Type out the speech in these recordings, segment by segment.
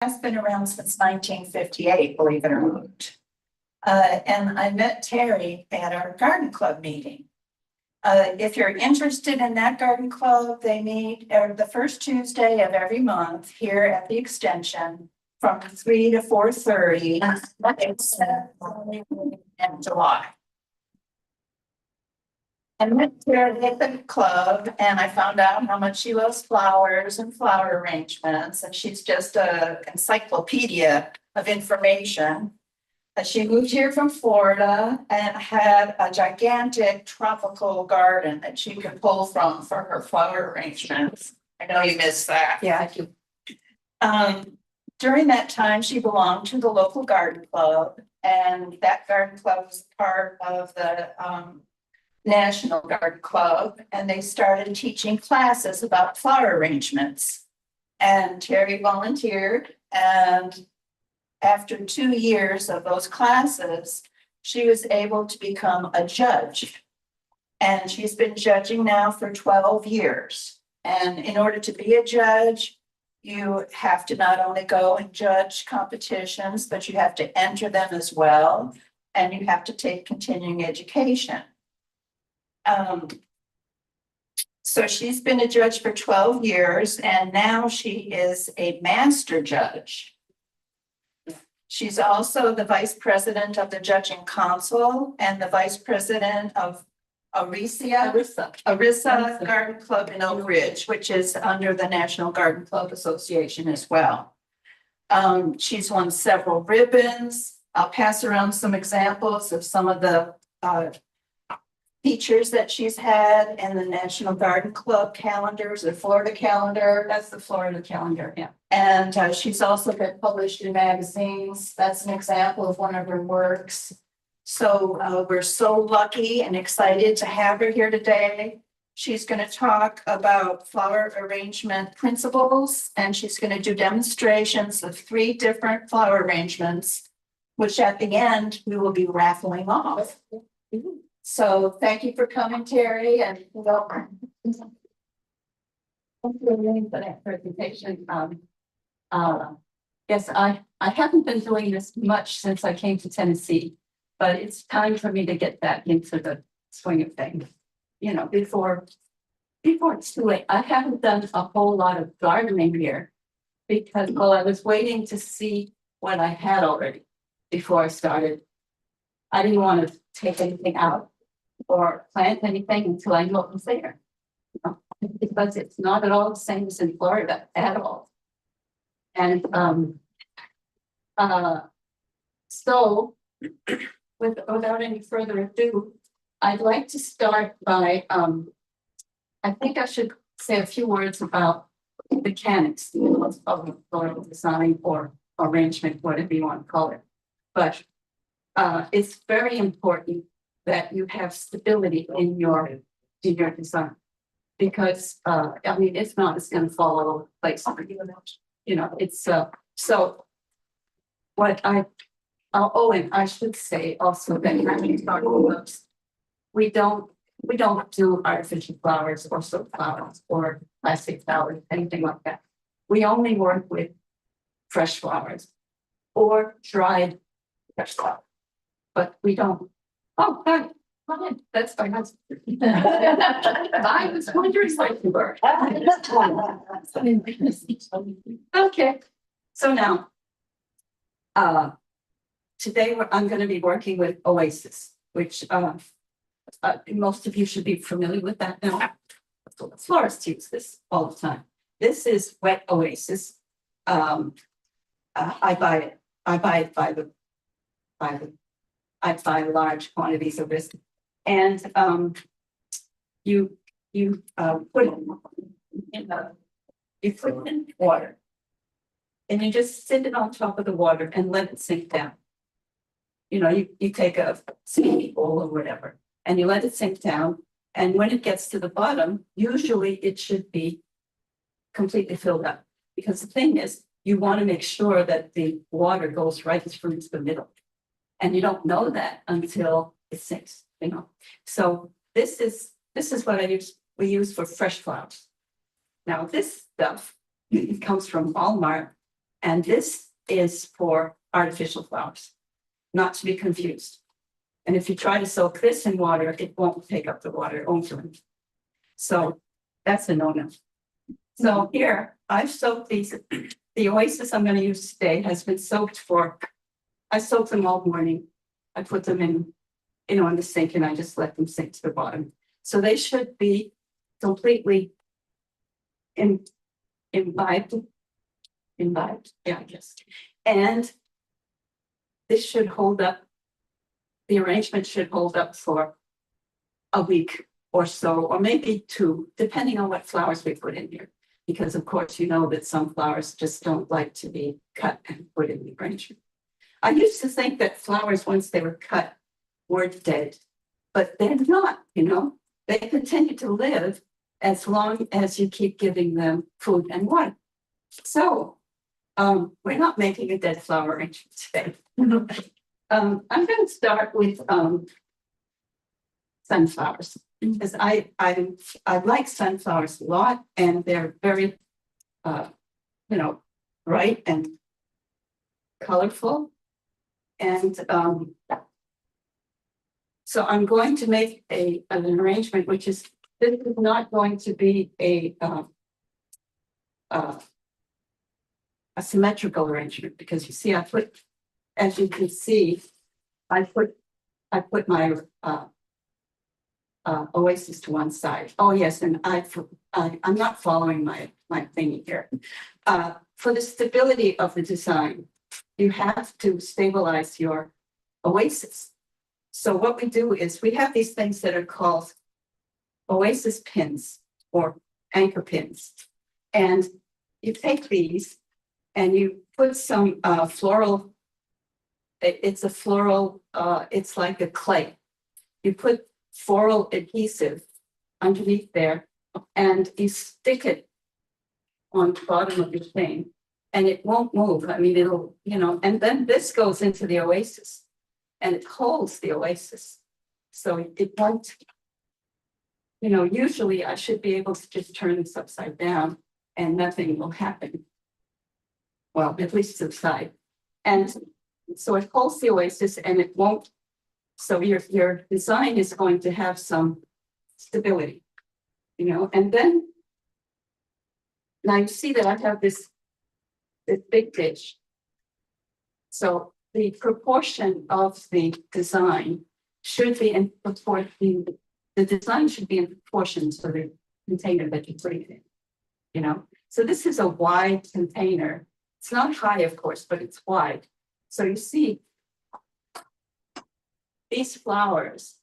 has been around since 1958, believe it or not. And I met Terry at our garden club meeting. If you're interested in that garden club, they meet the first Tuesday of every month here at the extension from 3 to 4:30. It's in July. I met Terry at the club and I found out how much she loves flowers and flower arrangements, and she's just a encyclopedia of information. She moved here from Florida and had a gigantic tropical garden that she could pull from for her flower arrangements. I know you missed that. Yeah, I do. During that time, she belonged to the local garden club, and that garden club was part of the National Garden Club, and they started teaching classes about flower arrangements. And Terry volunteered, and after 2 years of those classes, she was able to become a judge. And she's been judging now for 12 years. And in order to be a judge, you have to not only go and judge competitions, but you have to enter them as well. And you have to take continuing education. So she's been a judge for 12 years, and now she is a master judge. She's also the vice president of the Judging Council and the vice president of Arisa Garden Club in Oak Ridge, which is under the National Garden Club Association as well. She's won several ribbons. I'll pass around some examples of some of the features that she's had in the National Garden Club calendars, the Florida calendar. That's the Florida calendar, yeah. And she's also been published in magazines. That's an example of one of her works. So we're so lucky and excited to have her here today. She's going to talk about flower arrangement principles, and she's going to do demonstrations of 3 different flower arrangements, which at the end we will be raffling off. So thank you for coming, Terry, and welcome. Thank you for that presentation. Yes, I haven't been doing this much since I came to Tennessee, but it's time for me to get back into the swing of things. You know, before it's too late. I haven't done a whole lot of gardening here because, well, I was waiting to see what I had already before I started. I didn't want to take anything out or plant anything until I knew it was there. Because it's not at all the same as in Florida at all. And so without any further ado, I'd like to start by I think I should say a few words about mechanics of floral design or arrangement, whatever you want to call it. But it's very important that you have stability in your design. Because I mean, if not, it's going to fall all over the place. You know, it's so what and I should say also that we don't do artificial flowers or soap flowers or plastic flowers, anything like that. We only work with fresh flowers or dried fresh flowers, but we don't. Oh, hi. That's my husband. I was wondering like you were. Okay, so now, today I'm going to be working with Oasis, which most of you should be familiar with that now. Florists use this all the time. This is wet Oasis. I buy it. I buy large quantities of this. And you put it in water, and you just sit it on top of the water and let it sink down. You know, you take a skinny bowl or whatever, and you let it sink down. And when it gets to the bottom, usually it should be completely filled up. Because the thing is, you want to make sure that the water goes right through to the middle. And you don't know that until it sinks. You know, so this is what we use for fresh flowers. Now this stuff, it comes from Walmart, And this is for artificial flowers, not to be confused. And if you try to soak this in water, it won't take up the water, it won't drink. So that's a no-no. So here, I've soaked these, the Oasis I'm gonna use today has been soaked for, I soaked them all morning. I put them in, in the sink and I just let them sink to the bottom. So they should be completely imbibed, yeah, I guess. And this should hold up, the arrangement should hold up for a week or so, or maybe two, depending on what flowers we put in here. Because of course, you know that some flowers just don't like to be cut and put in the arrangement. I used to think that flowers, once they were cut, were dead, but they're not, they continue to live as long as you keep giving them food and water. So we're not making a dead flower arrangement today. I'm going to start with sunflowers, because I like sunflowers a lot, and they're very bright and colorful. And so I'm going to make an arrangement, which is, this is not going to be a symmetrical arrangement, because you see, as you can see, I put my Oasis to one side. Oh yes, and I'm not following my thing here. For the stability of the design, you have to stabilize your Oasis. So what we do is we have these things that are called Oasis pins or anchor pins. And you take these and you put some floral, it's a floral, it's like a clay. You put floral adhesive underneath there and you stick it on the bottom of your thing and it won't move. I mean, it'll, and then this goes into the Oasis and it holds the Oasis. So it won't, usually I should be able to just turn this upside down and nothing will happen. Well, at least to the side. And so it holds the Oasis and it won't, so your design is going to have some stability, and then now you see that I have this big dish. So the proportion of the design should be in proportion, the design should be in proportion to the container that you put it in, So this is a wide container. It's not high, of course, but it's wide. So you see, these flowers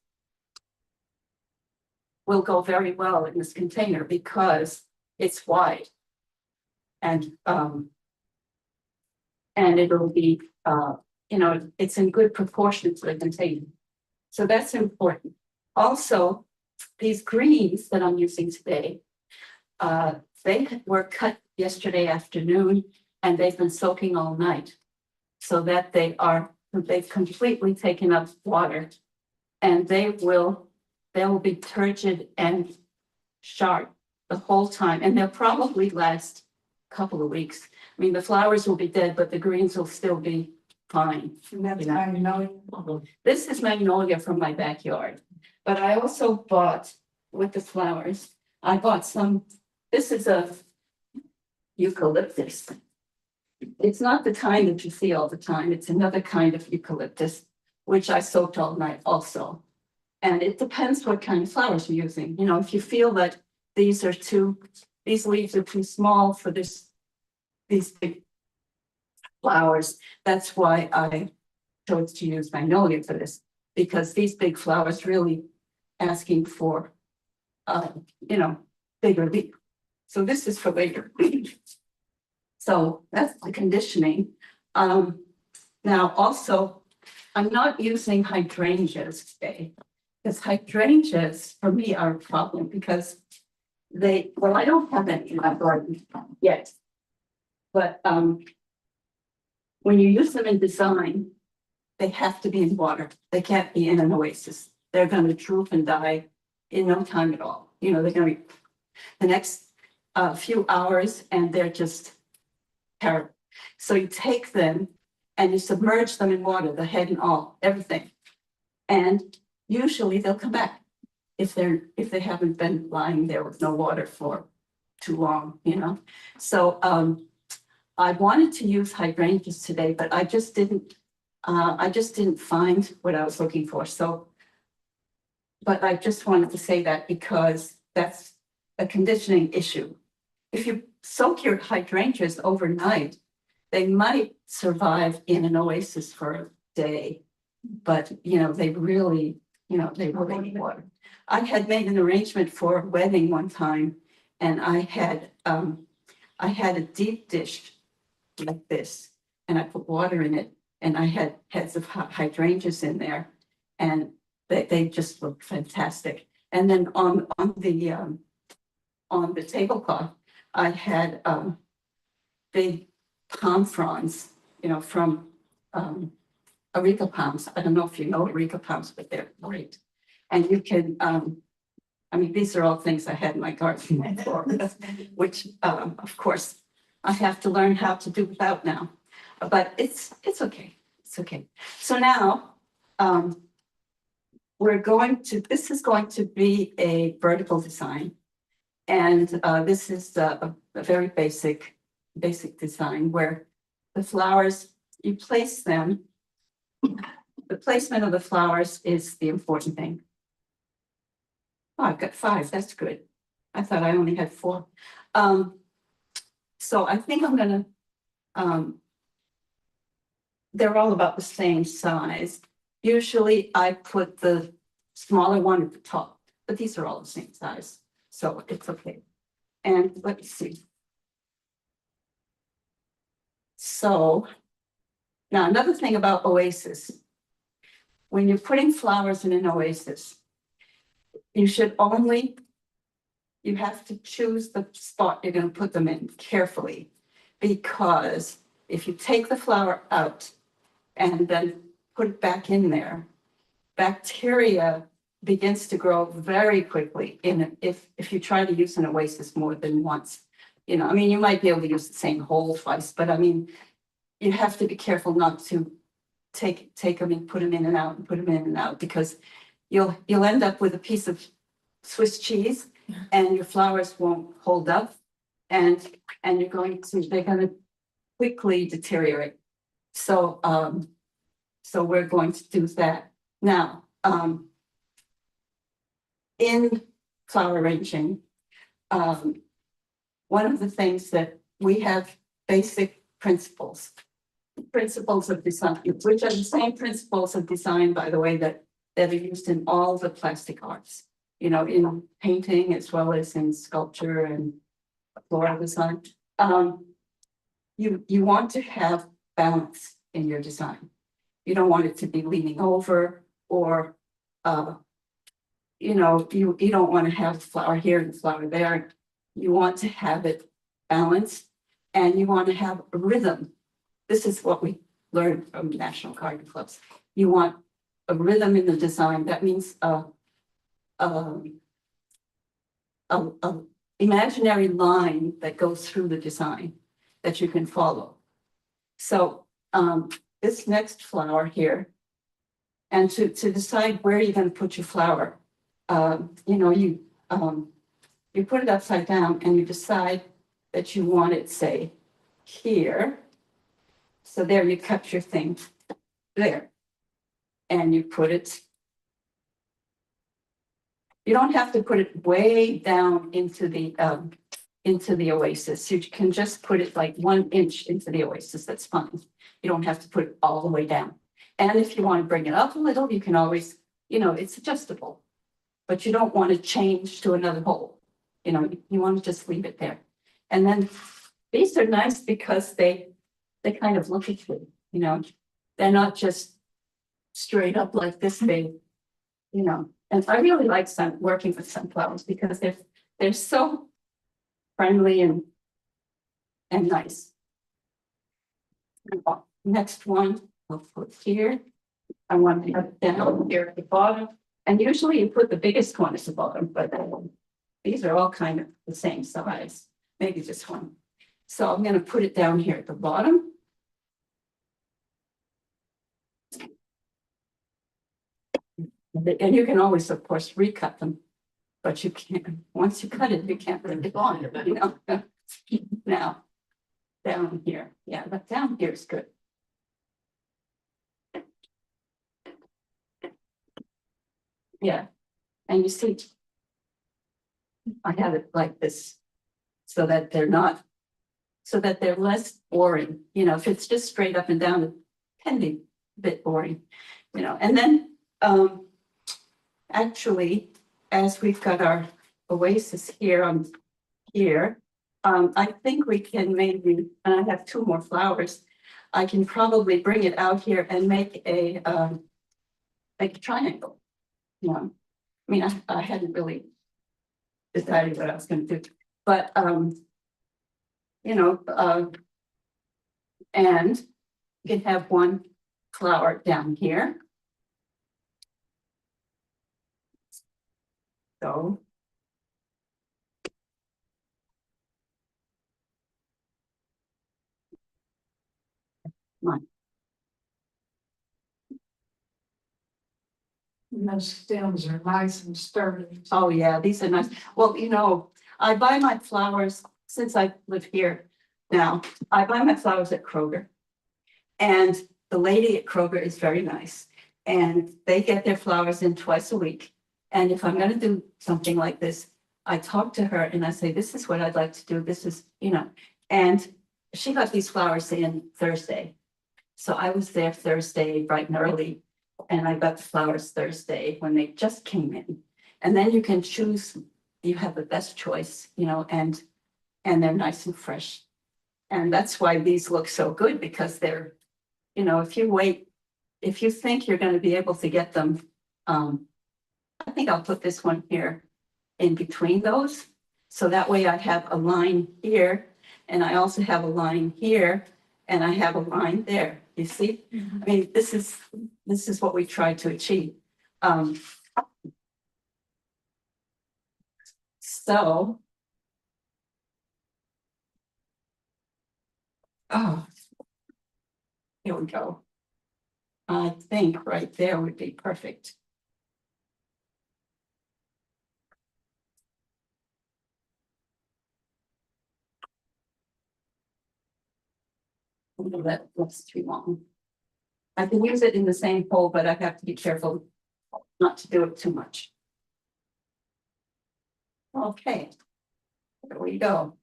will go very well in this container because it's wide. And it'll be, it's in good proportion to the container. So that's important. Also, these greens that I'm using today, they were cut yesterday afternoon and they've been soaking all night so that they've completely taken up water and they will be turgid and sharp the whole time. And they'll probably last a couple of weeks. I mean, the flowers will be dead, but the greens will still be fine. And that's magnolia. This is magnolia from my backyard, but I also bought with the flowers, I bought some, this is a eucalyptus. It's not the kind that you see all the time. It's another kind of eucalyptus, which I soaked all night also. And it depends what kind of flowers you're using. If you feel that these leaves are too small for these big flowers, that's why I chose to use magnolia for this, because these big flowers really asking for, bigger leaf. So this is for later. So that's the conditioning. Now also, I'm not using hydrangeas today, because hydrangeas for me are a problem because I don't have any in my garden yet. But when you use them in design, they have to be in water. They can't be in an Oasis. They're going to droop and die in no time at all. They're going to be the next few hours and they're just terrible. So you take them and you submerge them in water, the head and all, everything. And usually they'll come back if they haven't been lying there with no water for too long, you know? So I wanted to use hydrangeas today, but I just didn't find what I was looking for. So, but I just wanted to say that because that's a conditioning issue. If you soak your hydrangeas overnight, they might survive in an oasis for a day, but they really need water. I had made an arrangement for a wedding one time, and I had a deep dish like this, and I put water in it, and I had heads of hydrangeas in there, and they just looked fantastic. And then on the tablecloth, I had big palm fronds, from areca palms. I don't know if you know areca palms, but they're great. And you can, these are all things I had in my garden before, which, of course, I have to learn how to do without now. But it's okay. It's okay. So now, this is going to be a vertical design. And this is a very basic design where the flowers, you place them. The placement of the flowers is the important thing. Oh, I've got 5, that's good. I thought I only had 4. So I think I'm gonna, they're all about the same size. Usually I put the smaller one at the top, but these are all the same size, so it's okay. And let's see. So now another thing about oasis, when you're putting flowers in an oasis, you have to choose the spot you're going to put them in carefully, because if you take the flower out and then put it back in there, bacteria begins to grow very quickly if you try to use an oasis more than once. You might be able to use the same hole twice, but you have to be careful not to take them and put them in and out and put them in and out, because you'll end up with a piece of Swiss cheese and your flowers won't hold up, and they're going to quickly deteriorate. So we're going to do that. Now, in flower arranging, one of the things that we have basic principles of design, which are the same principles of design, by the way, that are used in all the plastic arts, in painting as well as in sculpture and floral design. You want to have balance in your design. You don't want it to be leaning over, or you don't want to have flower here and flower there. You want to have it balanced, and you want to have a rhythm. This is what we learned from National Garden Clubs. You want a rhythm in the design. That means a imaginary line that goes through the design that you can follow. So this next flower here, and to decide where you're going to put your flower, you put it upside down and you decide that you want it, say, here. So there, you cut your thing there, and you put it. You don't have to put it way down into the oasis. You can just put it like 1 inch into the oasis. That's fine. You don't have to put it all the way down. And if you want to bring it up a little, you can always, it's adjustable. But you don't want to change to another hole. You want to just leave it there. And then these are nice because they kind of look at you. They're not just straight up like this big. And I really like working with sunflowers because they're so friendly and nice. Next one, I'll put here. I want to have it down here at the bottom. And usually you put the biggest one at the bottom, but these are all kind of the same size, maybe just one. So I'm gonna put it down here at the bottom. And you can always, of course, recut them. But you can't, once you cut it, you can't bring it on, you know? Now, down here, yeah, but down here is good. Yeah, and you see, I have it like this, so that they're not, so that they're less boring, you know, if it's just straight up and down, it can be a bit boring, you know, and then, actually, as we've got our oasis here on here, I think we can maybe, and I have two more flowers, I can probably bring it out here and make a triangle. You know, I mean, I hadn't really decided what I was gonna do, but, you know, and you can have one flower down here. So. And those stems are nice and sturdy. Oh, yeah, these are nice. Well, you know, I buy my flowers, since I live here now, I buy my flowers at Kroger. And the lady at Kroger is very nice, and they get their flowers in twice a week. And if I'm gonna do something like this, I talk to her and I say, this is what I'd like to do, this is, you know, and she got these flowers in Thursday. So I was there Thursday bright and early, and I got the flowers Thursday when they just came in. And then you can choose, you have the best choice, you know, and they're nice and fresh. And that's why these look so good, because they're, you know, if you wait, if you think you're gonna be able to get them, I think I'll put this one here in between those. So that way I have a line here, and I also have a line here, and I have a line there, you see? I mean, this is what we try to achieve. So. Oh. Here we go. I think right there would be perfect. That looks too long. I can use it in the same hole, but I have to be careful not to do it too much. Okay, there we go.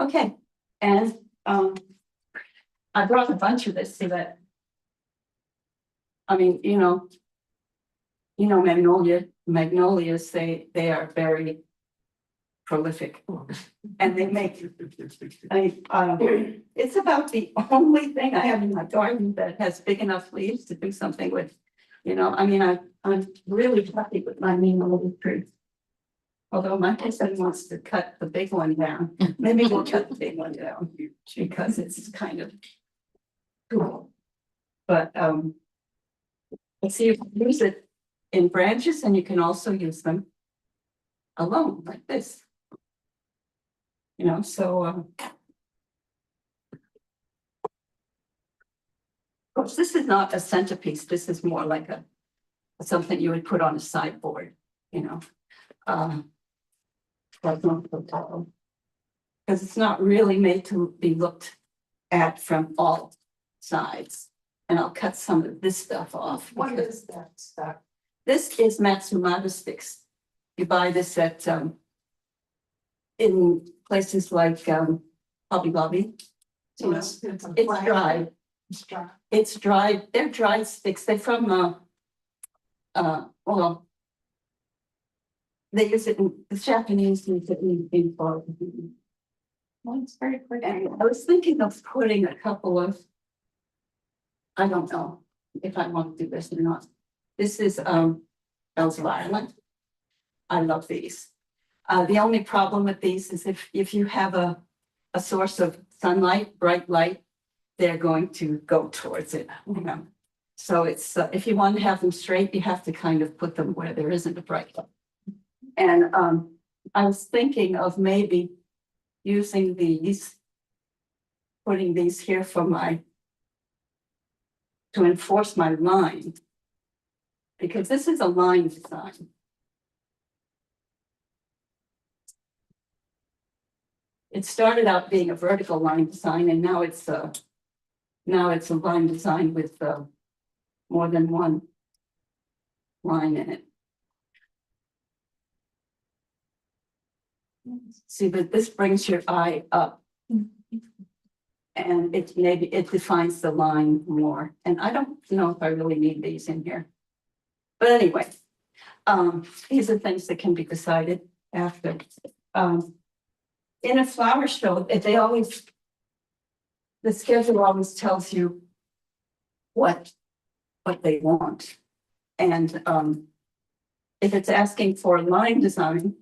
Okay, and I brought a bunch of this so that, I mean, you know, magnolias, they are very prolific, and they make, it's about the only thing I have in my garden that has big enough leaves to do something with. You know, I mean, I'm really happy with my magnolia tree. Although my husband wants to cut the big one down, maybe we'll cut the big one down because it's kind of cool. But let's see, you can use it in branches, and you can also use them alone like this. You know, so of course, this is not a centerpiece. This is more like a something you would put on a sideboard, you know. Because it's not really made to be looked at from all sides. And I'll cut some of this stuff off. What is that stuff? This is Matsumata sticks. You buy this at in places like Hobby Lobby. So it's dried. It's dry. It's dried. They're dried sticks. They're from well, they use it in the Japanese use it in for. Well, it's very pretty. And I was thinking of putting a couple of, I don't know if I want to do this or not. This is Bell's Violet. I love these. The only problem with these is if you have a source of sunlight, bright light, they're going to go towards it, you know. So it's if you want to have them straight, you have to kind of put them where there isn't a bright light. And I was thinking of maybe using these. Putting these here for to enforce my line. Because this is a line design. It started out being a vertical line design and now it's a line design with more than one line in it. See, but this brings your eye up. And it defines the line more. And I don't know if I really need these in here. But anyway, these are things that can be decided after. In a flower show, the schedule always tells you what they want. And if it's asking for line design,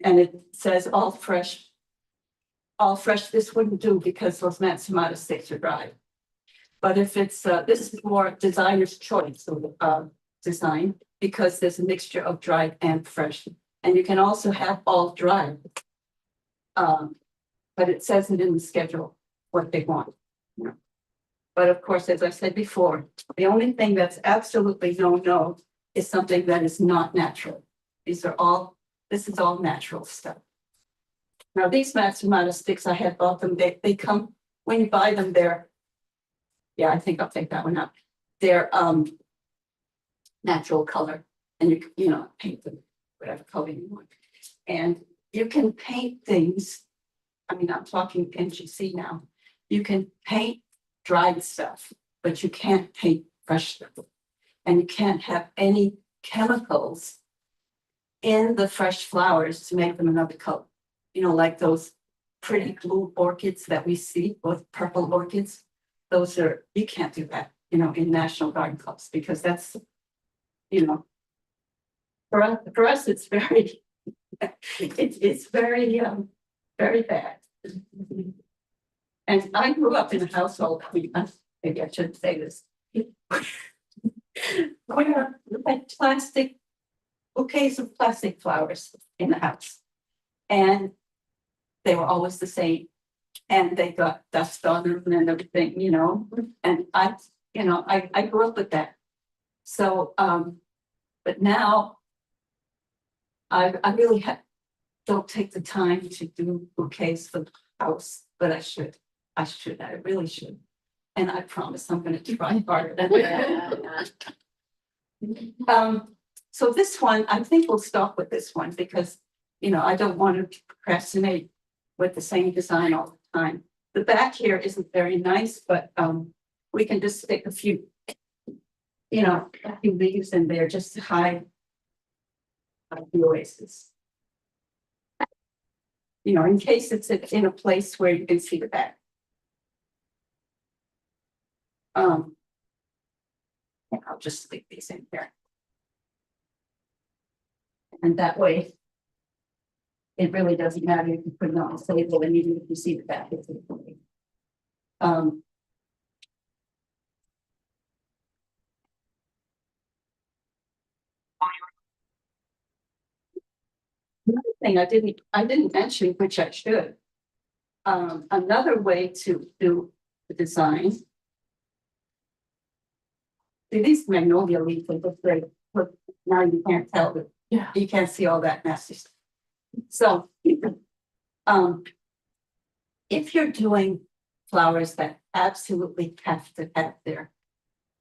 and it says all fresh, this wouldn't do because those Matsumoto sticks are dry. But if it's, this is more designer's choice of design, because there's a mixture of dried and fresh. And you can also have all dried. But it says it in the schedule, what they want. Yeah. But of course, as I said before, the only thing that's absolutely no is something that is not natural. This is all natural stuff. Now, these Matsumoto sticks, I had bought them, they come, when you buy them, yeah, I think I'll take that one out. They're natural color, and you know, paint them whatever color you want. And you can paint things, I mean, I'm talking NGC now. You can paint dried stuff, but you can't paint fresh stuff. And you can't have any chemicals in the fresh flowers to make them another color. You know, like those pretty blue orchids that we see, or purple orchids. You can't do that, you know, in National Garden Clubs, because that's, you know, for us, it's very, it's very, very bad. And I grew up in a household, maybe I shouldn't say this, where we had bouquets of plastic flowers in the house. And they were always the same. And they got dust on them and everything, you know. And I grew up with that. So, but now I really don't take the time to do bouquets for the house, but I should. I really should. And I promise I'm going to try harder than that. So this one, I think we'll stop with this one because, you know, I don't want to procrastinate with the same design all the time. The back here isn't very nice, but we can just stick a few, you know, a few leaves in there just to hide the oasis. You know, in case it's in a place where you can see the back. And I'll just stick these in here. And that way, it really doesn't matter if you put it on the table, and even if you see the back, it's okay. Another thing I didn't mention, which I should. Another way to do the design. See, these magnolia leaves look great. Look, now you can't tell, but Yeah. you can't see all that nasty stuff. So, if you're doing flowers that absolutely have to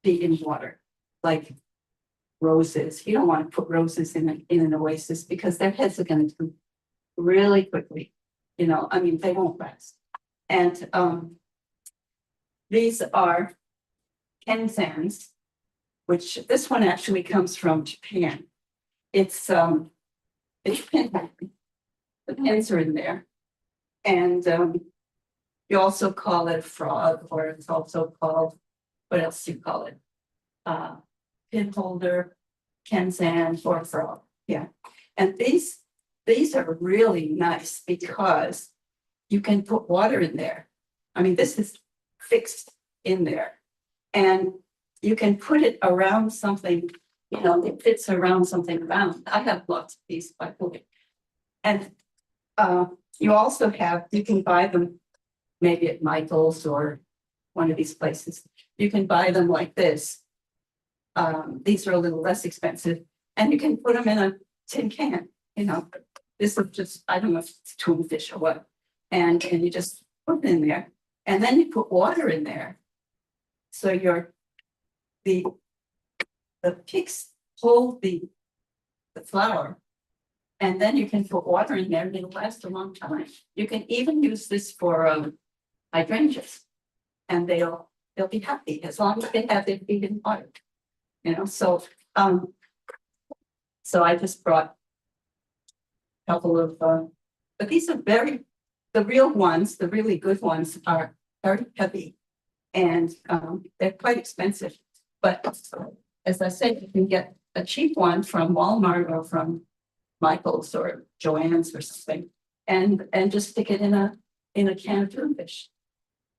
be in water, like roses, you don't want to put roses in an oasis because their heads are going to droop really quickly. You know, I mean, they won't last. And these are Kenzans, which this one actually comes from Japan. It's pin happy. The pins are in there. And you also call it frog, or it's also called, what else do you call it? Pin holder, Kenzan, or frog. Yeah. And these are really nice because you can put water in there. I mean, this is fixed in there. And you can put it around something you know, it fits around something round. I have lots of these, by the way. And you also have, you can buy them maybe at Michael's or one of these places. You can buy them like this. These are a little less expensive, and you can put them in a tin can, you know. This is just, I don't know if it's tuna fish or what. And you just put it in there, and then you put water in there. So the pigs hold the flour. And then you can put water in there and it'll last a long time. You can even use this for hydrangeas. And they'll be happy as long as they have their feet in water. You know, so I just brought a couple of but these are the real ones, the really good ones are very heavy. And they're quite expensive. But as I said, you can get a cheap one from Walmart or from Michael's or Joann's or something, and just stick it in a can of tuna fish.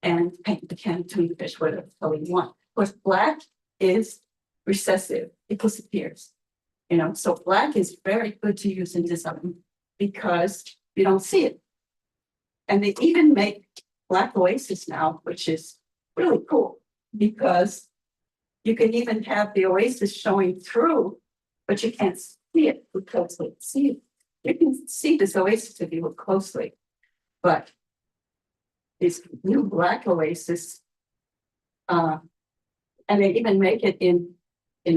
And paint the can of tuna fish whatever color you want. Of course, black is recessive, it disappears. You know, so black is very good to use in design because you don't see it. And they even make black oasis now, which is really cool because you can even have the oasis showing through, but you can't see it because you can see this oasis if you look closely, but this new black oasis, and they even make it in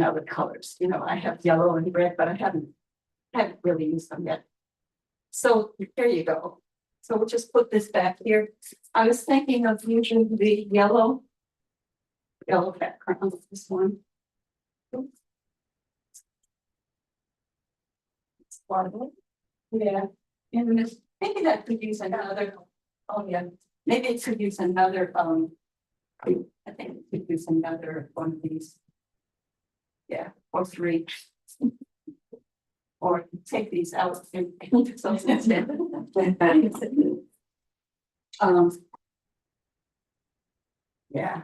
other colors. You know, I have yellow and red, but I haven't really used them yet. So there you go. So we'll just put this back here. I was thinking of using the yellow background of this one. Yeah, and this, maybe that could use another, oh yeah, maybe it could use another, I think it could use another one of these. Yeah, or three. Or take these out and do something instead. Yeah.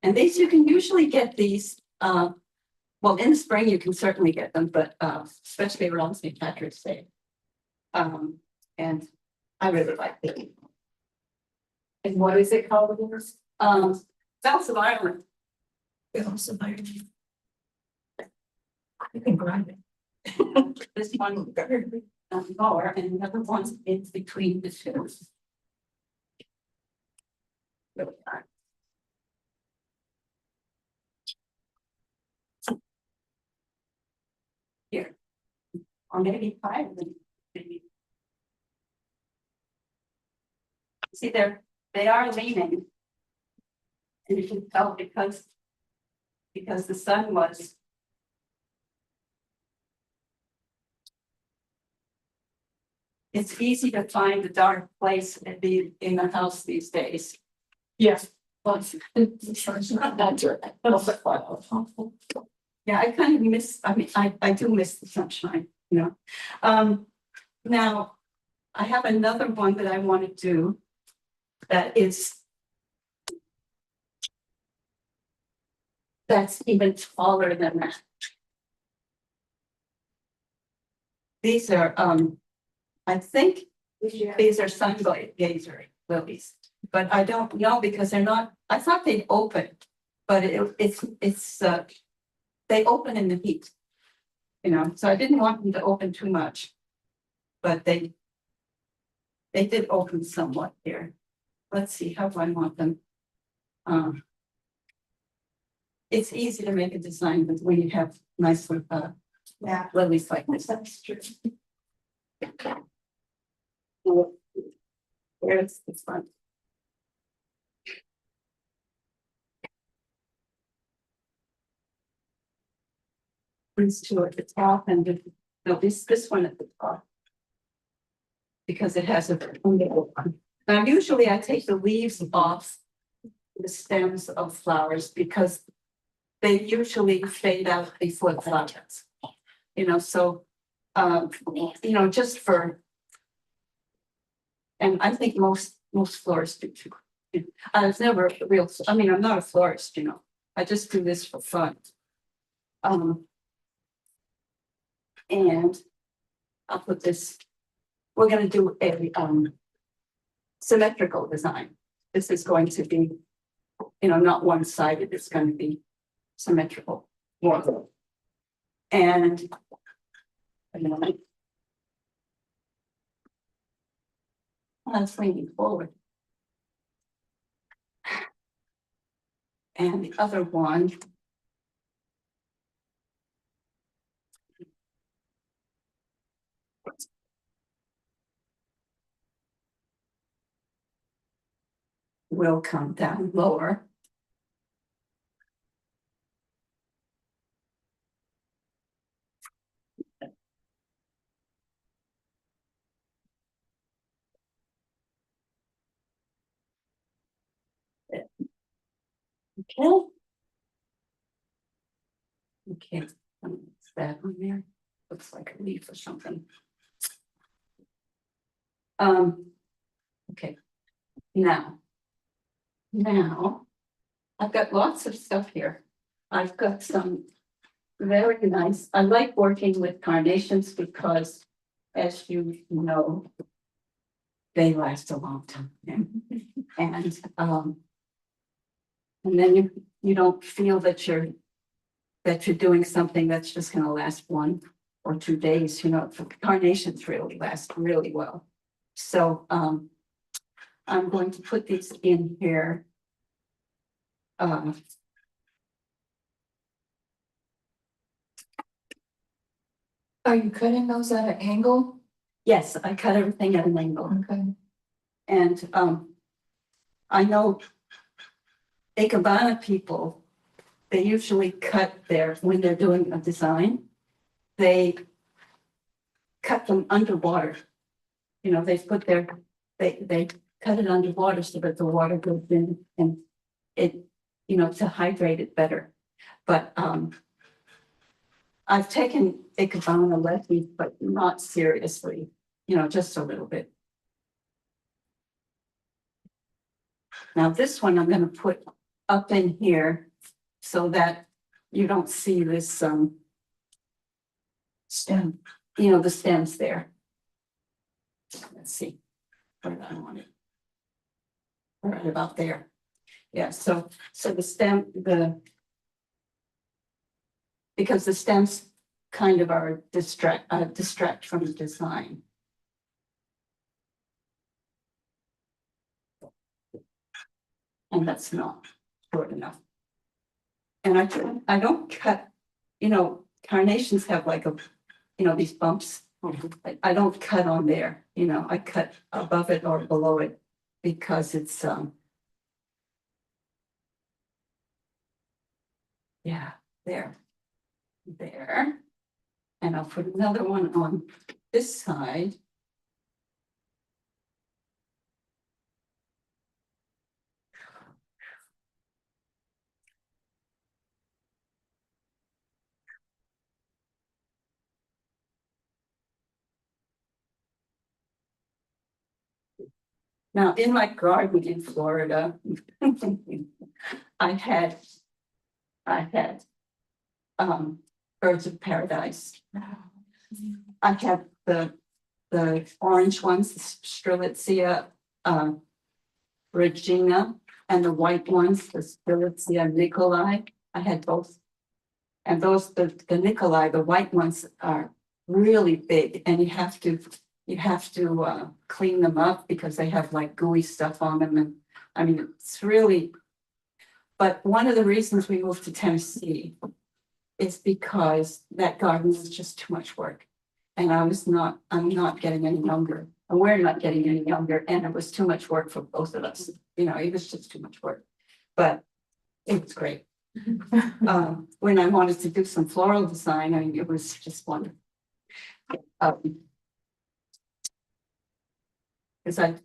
And these, you can usually get these, well, in the spring, you can certainly get them, but especially around St. Patrick's Day. And I really like them. And what is it called? Bells of Ireland. Bells of Ireland. You can grind it. This one lower and another one's in between the two. Really nice. Here, or maybe five of them. Maybe. See, they are leaning. And you can tell because the sun was. It's easy to find a dark place in the house these days. Yes. Yeah, I kind of miss, I mean, I do miss the sunshine, you know. Now, I have another one that I want to do that's even taller than that. These are, I think these are sun gazer lilies, but I don't know because they're not, I thought they'd open, but it's they open in the heat, you know, so I didn't want them to open too much, but they did open somewhat here. Let's see, how do I want them? It's easy to make a design, but when you have nice lilies like this. That's true. There's the front. These two at the top and this one at the top. Because it has a middle one. Now usually I take the leaves off the stems of flowers because they usually fade out before the flowers. You know, so you know, just for, and I think most florists do too. I was never a real, I mean, I'm not a florist, you know, I just do this for fun. And I'll put this, we're gonna do a symmetrical design. This is going to be, not one-sided, it's gonna be symmetrical. More. And that's leaning forward. And the other one. Will come down lower. Okay. Okay, is that on there? Looks like a leaf or something. Okay, now. I've got lots of stuff here. I've got some very nice, I like working with carnations because, as you know, they last a long time. And then you don't feel that you're doing something that's just gonna last 1 or 2 days, carnations really last really well. So, I'm going to put these in here. Are you cutting those at an angle? Yes, I cut everything at an angle. Okay. And I know Ikebana people, they usually cut when they're doing a design, they cut them underwater. They put they cut it underwater so that the water goes in and it, to hydrate it better. But I've taken Ikebana lessons, but not seriously, just a little bit. Now this one I'm going to put up in here so that you don't see this stem, the stems there. Let's see, where do I want it? Right about there. Yeah, so the stem, because the stems kind of are distract from the design. And that's not short enough. And I don't cut, carnations have like these bumps. I don't cut on there, I cut above it or below it because it's yeah, there. And I'll put another one on this side. Now, in my garden in Florida, I had birds of paradise. I had the orange ones, the Strelitzia Regina, and the white ones, the Strelitzia Nicolai. I had both. And those, the Nicolai, the white ones are really big, and you have to clean them up because they have like gooey stuff on them. And I mean, it's really, but one of the reasons we moved to Tennessee is because that garden was just too much work. And I'm not getting any younger, and we're not getting any younger, and it was too much work for both of us. It was just too much work, but it was great. When I wanted to do some floral design, I mean, it was just wonderful. Because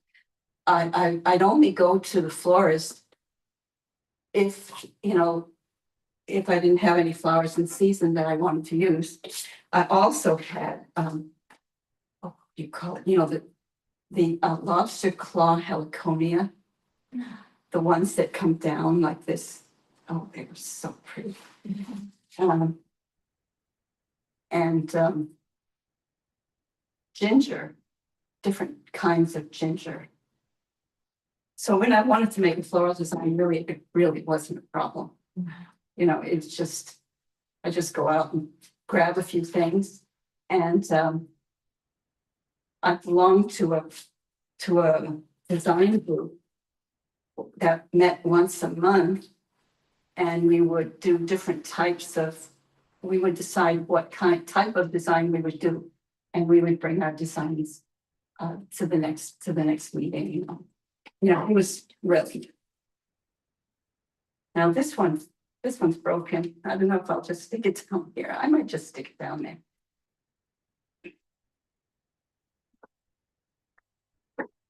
I'd only go to the florist if I didn't have any flowers in season that I wanted to use. I also had what do you call it? The lobster claw heliconia, the ones that come down like this. Oh, they were so pretty. ginger, different kinds of ginger. So when I wanted to make a floral design, it really wasn't a problem. You know, it's just, I just go out and grab a few things and, I belong to a design group that met once a month. And we would do different types of, we would decide what type of design we would do. And we would bring our designs to the next meeting, you know. You know, it was really. Now this one's broken. I don't know if I'll just stick it down here. I might just stick it down there.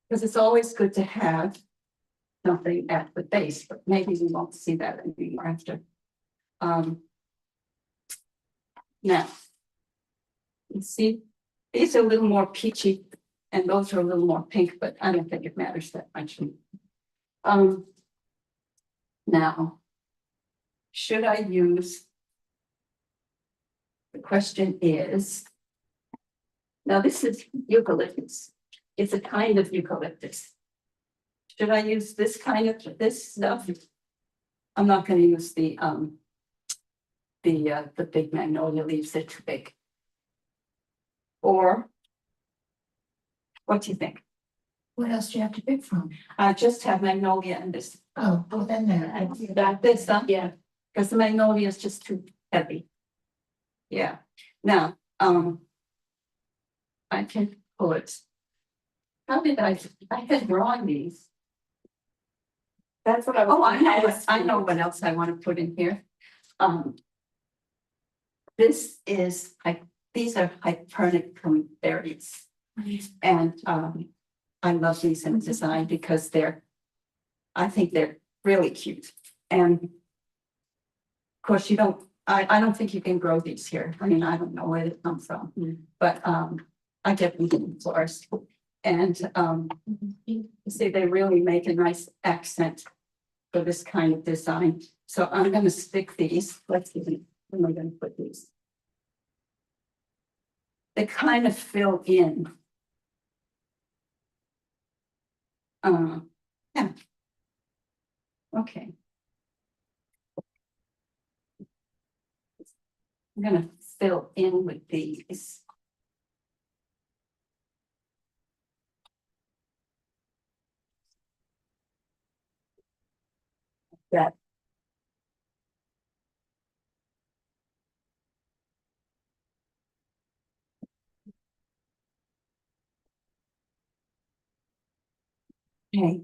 Because it's always good to have something at the base, but maybe we won't see that anymore after. Now, you see, these are a little more peachy and those are a little more pink, but I don't think it matters that much. Now, should I use? The question is, now this is eucalyptus. It's a kind of eucalyptus. Should I use this kind of this stuff? I'm not going to use the big magnolia leaves, they're too big. Or what do you think? What else do you have to pick from? I just have magnolia and this. Oh, well then This stuff, yeah, because the magnolia is just too heavy. Yeah, now, I can put. How did I had drawn these. That's what I was. Oh, I know what else I want to put in here. This is, these are Hypernicum berries. And I love these in design because I think they're really cute. And of course, I don't think you can grow these here. I mean, I don't know where they come from, but I get them in florist. And you see, they really make a nice accent for this kind of design. So I'm going to stick these. Let's see, where am I going to put these? They kind of fill in. Yeah. Okay. I'm going to fill in with these. That. Okay.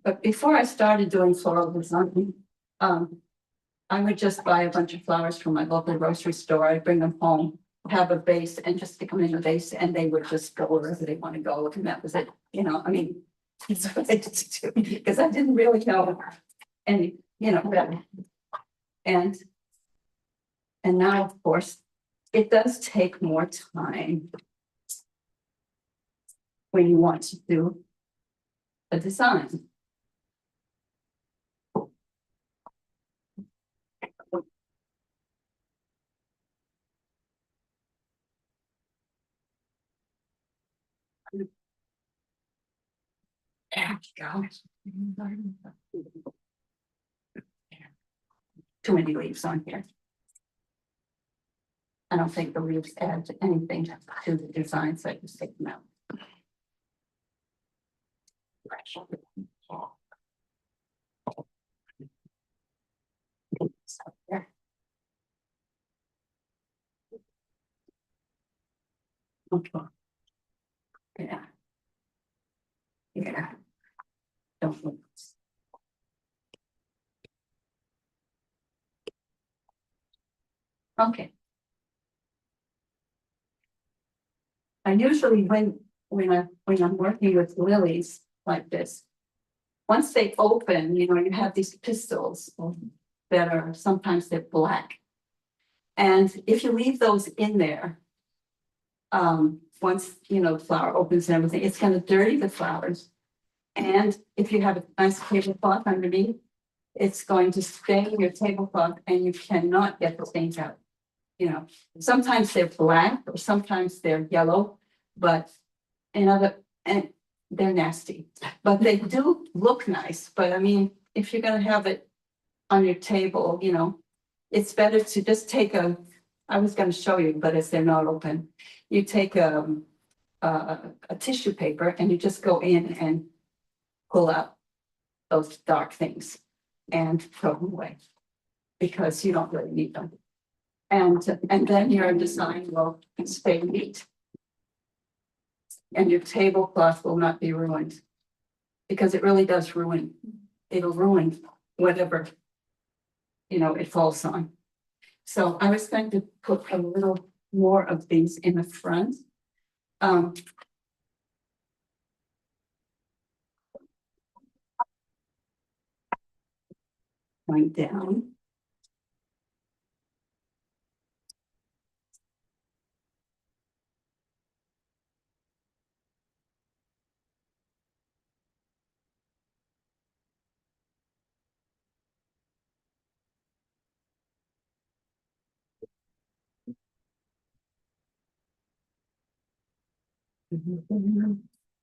But before I started doing floral design, I would just buy a bunch of flowers from my local grocery store. I'd bring them home, have a vase and just stick them in the vase and they would just go wherever they want to go. And that was it. You know, I mean, that's what I did too, because I didn't really know any, you know, better. And now, of course, it does take more time when you want to do a design. There we go. Too many leaves on here. I don't think the leaves add anything to the design, so I just take them out. So there. Okay. Yeah. Yeah. Don't look. Okay. I usually when I'm working with lilies like this, once they open, you know, you have these pistils that are sometimes they're black. And if you leave those in there, once you know the flower opens and everything, it's going to dirty the flowers. And if you have a nice tablecloth underneath, it's going to stain your tablecloth and you cannot get the stains out. You know, sometimes they're black or sometimes they're yellow, but and they're nasty. But they do look nice, but I mean, if you're gonna have it on your table, you know, it's better to just take I was gonna show you, but as they're not open, you take a tissue paper and you just go in and pull out those dark things and throw them away because you don't really need them. And then your design will stay neat. And your tablecloth will not be ruined. Because it really does ruin, it'll ruin whatever, you know, it falls on. So I was going to put a little more of these in the front. Going down.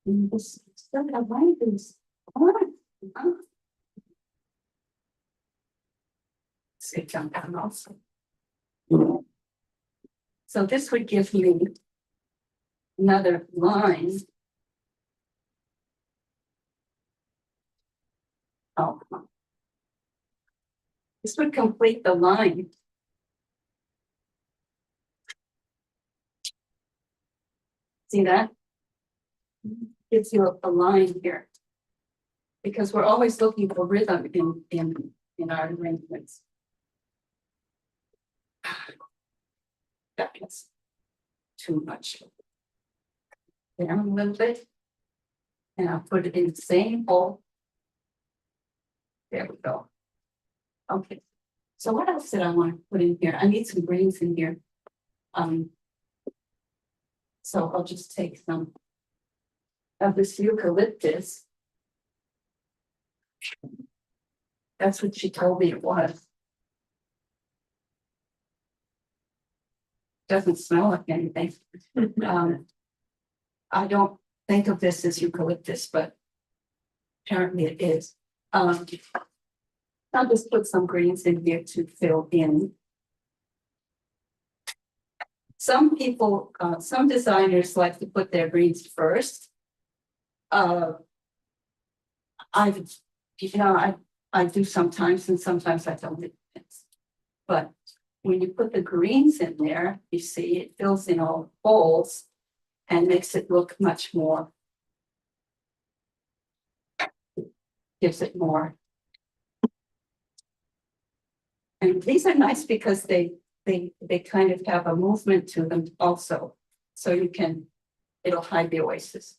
This stuff, I like this. Sit down and also. So this would give me another line. Oh. This would complete the line. See that? Gives you a line here. Because we're always looking for rhythm in our arrangements. That is too much. Down a little bit. And I'll put it in the same hole. There we go. Okay. So what else did I want to put in here? I need some greens in here. So I'll just take some of this eucalyptus. That's what she told me it was. Doesn't smell like anything. I don't think of this as eucalyptus, but apparently it is. I'll just put some greens in here to fill in. Some people, some designers like to put their greens first. I do sometimes, and sometimes I don't. But when you put the greens in there, you see it fills in all holes and makes it look much more. Gives it more. And these are nice because they kind of have a movement to them also. So you can, it'll hide the oasis.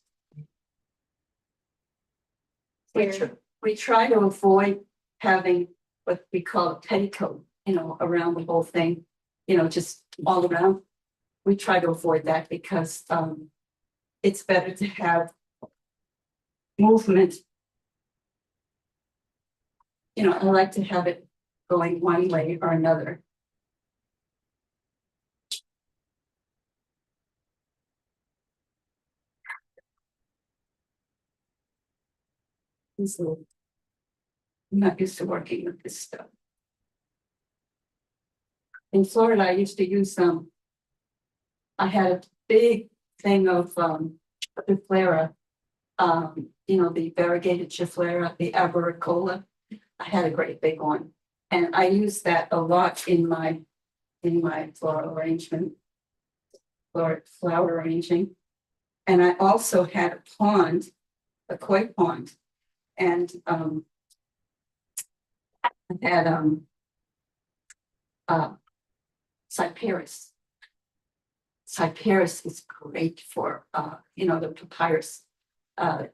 We try to avoid having what we call a petticoat, you know, around the whole thing, you know, just all around. We try to avoid that because it's better to have movement. You know, I like to have it going one way or another. So I'm not used to working with this stuff. In Florida, I used to use some. I had a big thing of Giflera, you know, the variegated Giflera, the Arboricola. I had a great big one, and I used that a lot in my floral arrangement, flower arranging. And I also had a pond, a koi pond, and I had cyperus. Cyperus is great for you know, the papyrus.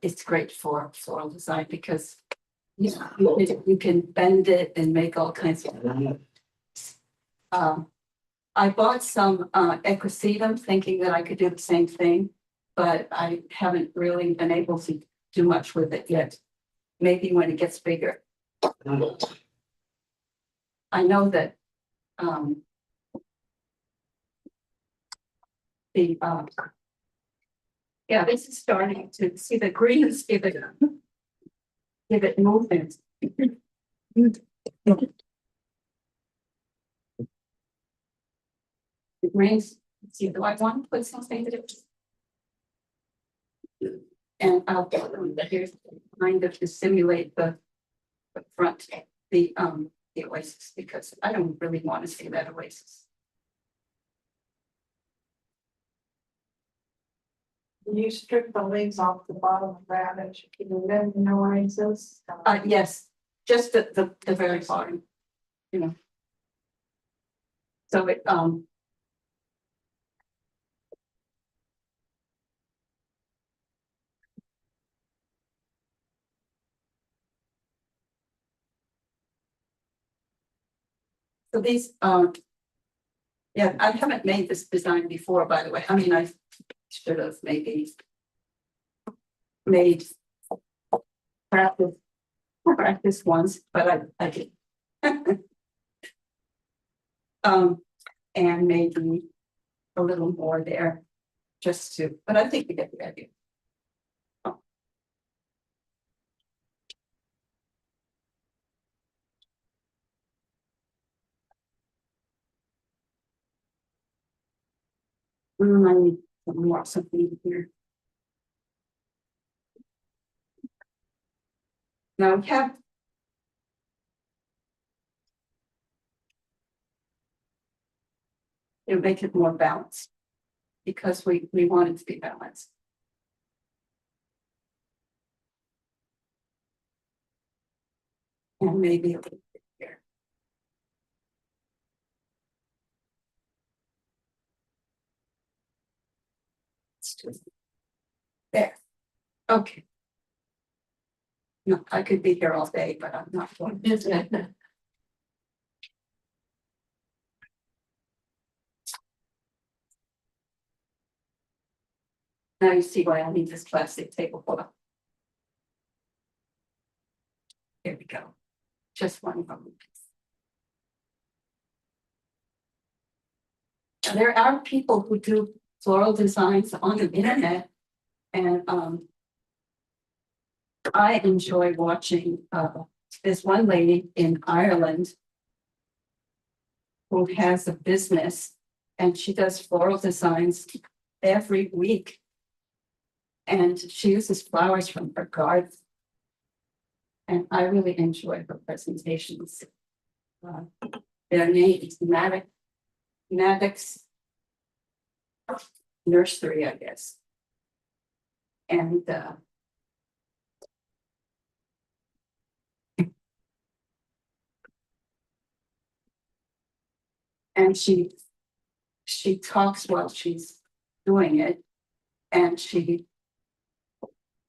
It's great for floral design because you can bend it and make all kinds of. I bought some equisetum thinking that I could do the same thing, but I haven't really been able to do much with it yet. Maybe when it gets bigger. I know that, the, yeah, this is starting to see the greens give it movement. The greens, see, do I want to put something that it. And I'll get them here, kind of to simulate the front, the oasis, because I don't really want to see that oasis. You strip the leaves off the bottom of that and you keep them in the oasis. Yes, just the very bottom, you know. So it, so these, yeah, I haven't made this design before, by the way. I mean, I should have maybe made practice once, but I did. And maybe a little more there, just to, but I think we get the idea. I need some more something here. Now we have. It'll make it more balanced. Because we want it to be balanced. And maybe a little bit here. Let's just. There. Okay. No, I could be here all day, but I'm not going to. Now you see why I need this plastic tablecloth. Here we go. Just one moment. There are people who do floral designs on the internet, and I enjoy watching. There's one lady in Ireland who has a business, and she does floral designs every week. And she uses flowers from her garden. And I really enjoy her presentations. Their name is Maddox Nursery, I guess. And she talks while she's doing it, and she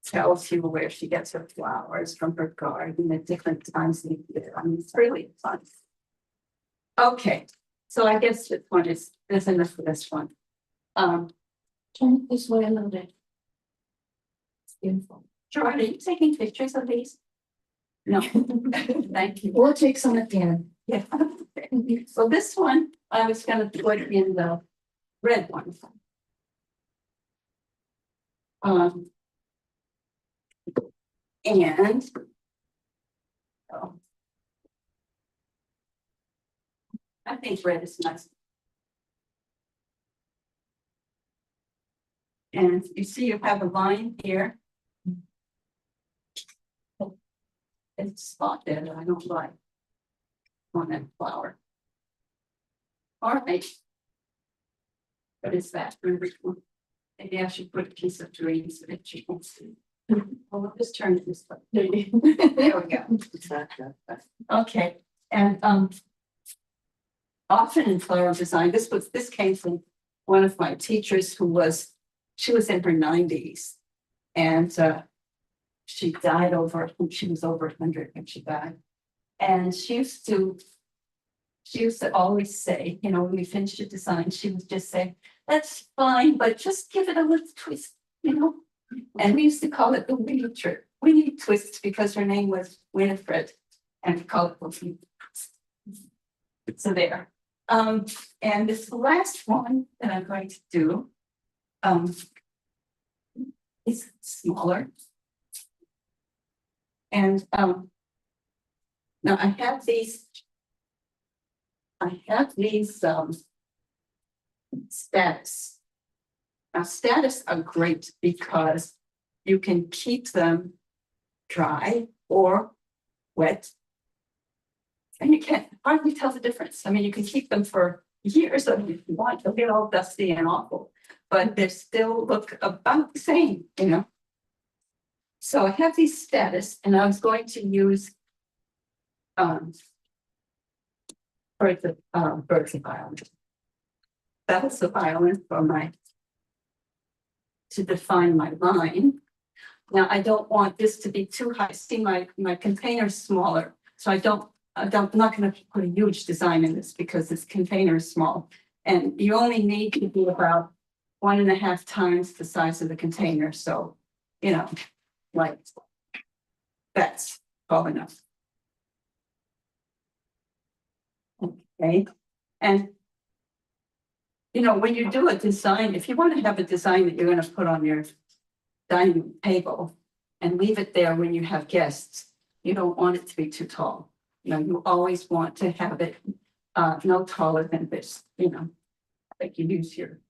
tells you where she gets her flowers from her garden at different times of the year. I mean, it's really fun. Okay, so I guess this one there's enough for this one. Turn it this way a little bit. It's beautiful. Gerard, are you taking pictures of these? No, thank you. We'll take some at the end. Yeah. So this one, I was gonna put in the red one. And. Oh. I think red is nice. And you see you have a line here. It's a spot there that I don't like. On that flower. All right. What is that? Maybe I should put a piece of green so that you can see. I'll just turn it this way. There we go. Okay, and often in floral design, this came from one of my teachers she was in her 90s, and she died she was over 100 when she died. And she used to always say, you know, when we finished a design, she would just say, that's fine, but just give it a little twist, you know. And we used to call it the Winnie twist because her name was Winifred, and we call it the Winnie twist. So there. And this last one that I'm going to do. Is smaller. And now I have these. Status. Now, status are great because you can keep them dry or wet. And you can't hardly tell the difference. I mean, you can keep them for years if you want, they'll get all dusty and awful, but they still look about the same, you know. So I have these status and I was going to use birds of Ireland. Bells of Ireland for my to define my line. Now I don't want this to be too high. See, my container is smaller, so I'm not going to put a huge design in this because this container is small, and you only need to do about 1.5 times the size of the container. So, you know, like that's all enough. Okay, and you know, when you do a design, if you want to have a design that you're going to put on your dining table and leave it there when you have guests, you don't want it to be too tall. You know, you always want to have it no taller than this, you know, like you use your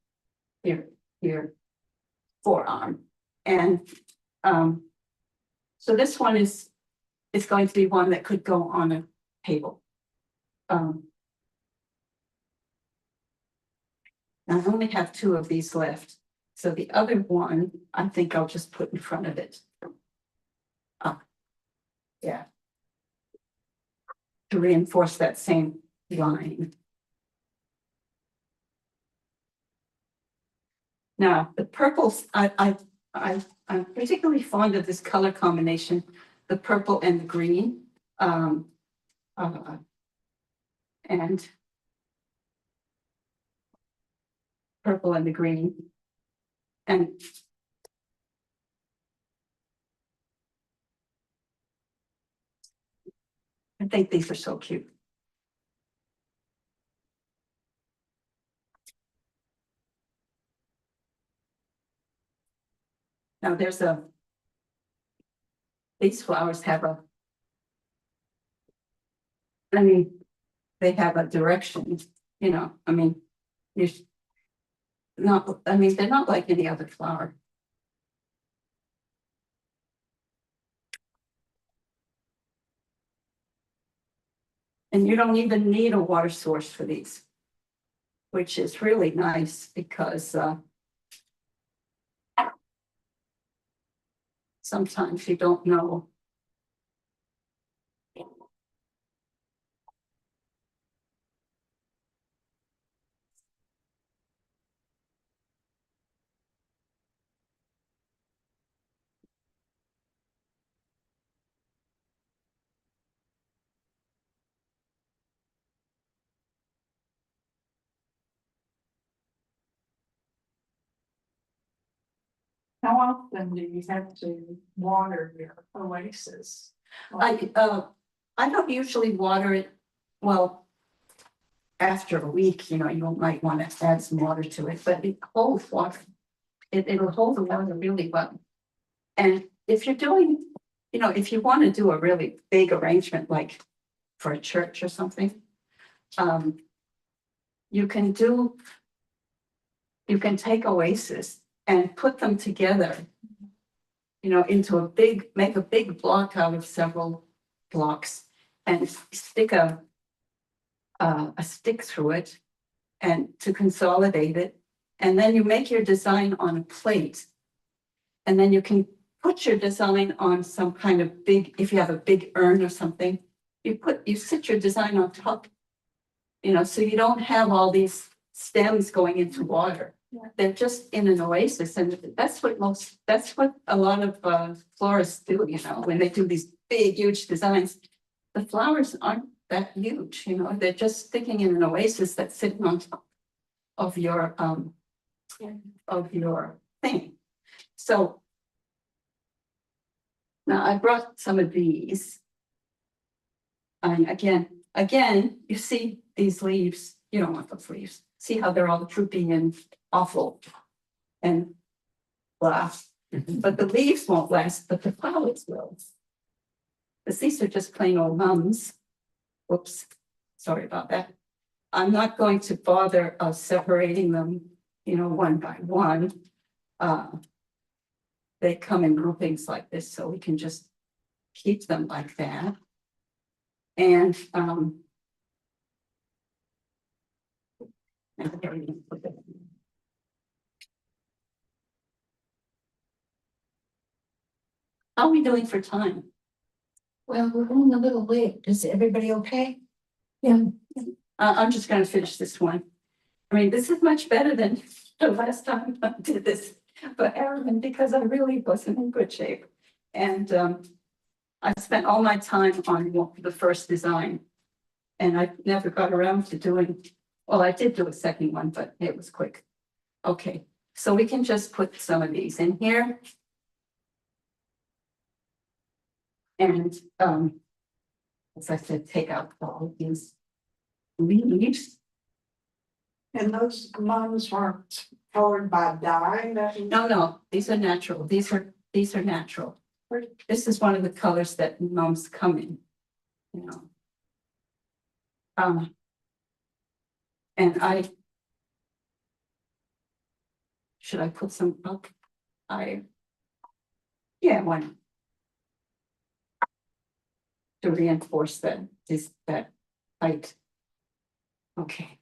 forearm. And so this one is going to be one that could go on a table. I only have 2 of these left. So the other one, I think I'll just put in front of it. Yeah. To reinforce that same line. Now, the purples, I'm particularly fond of this color combination, the purple and the green. And purple and the green. And I think these are so cute. Now these flowers have they have a direction, you know, I mean, they're not like any other flower. And you don't even need a water source for these, which is really nice because sometimes you don't know. How often do you have to water your oasis? I don't usually water it, well, after a week, you know, you might want to add some water to it, but it holds water. It'll hold the water really well. And if you're doing, you know, if you want to do a really big arrangement, like for a church or something, you can take oasis and put them together, you know, into make a big block out of several blocks and stick a stick through it and to consolidate it. And then you make your design on a plate. And then you can put your design on some kind of big, if you have a big urn or something, you sit your design on top, you know, so you don't have all these stems going into water. Yeah. They're just in an oasis. And that's what a lot of florists do, you know, when they do these big, huge designs. The flowers aren't that huge, you know, they're just sticking in an oasis that's sitting on top of your thing. So now I brought some of these. And again, again, you see these leaves, you don't want those leaves. See how they're all drooping and awful and blah. But the leaves won't last, but the flowers will. Because these are just plain old mums. Whoops, sorry about that. I'm not going to bother separating them, one by one. They come in groupings like this, so we can just keep them like that. And how are we doing for time? Well, we're running a little late. Is everybody okay? Yeah. I'm just gonna finish this one. I mean, this is much better than the last time I did this for Erin, because I really wasn't in good shape. And I spent all my time on the first design. And I never got around to doing, well, I did do a second one, but it was quick. Okay, so we can just put some of these in here. And as I said, take out all of these leaves. And those mums weren't colored by dye, No, these are natural. These are natural. This is one of the colors that mums come in, and should I put some up? Yeah, why not? To reinforce that height. Okay.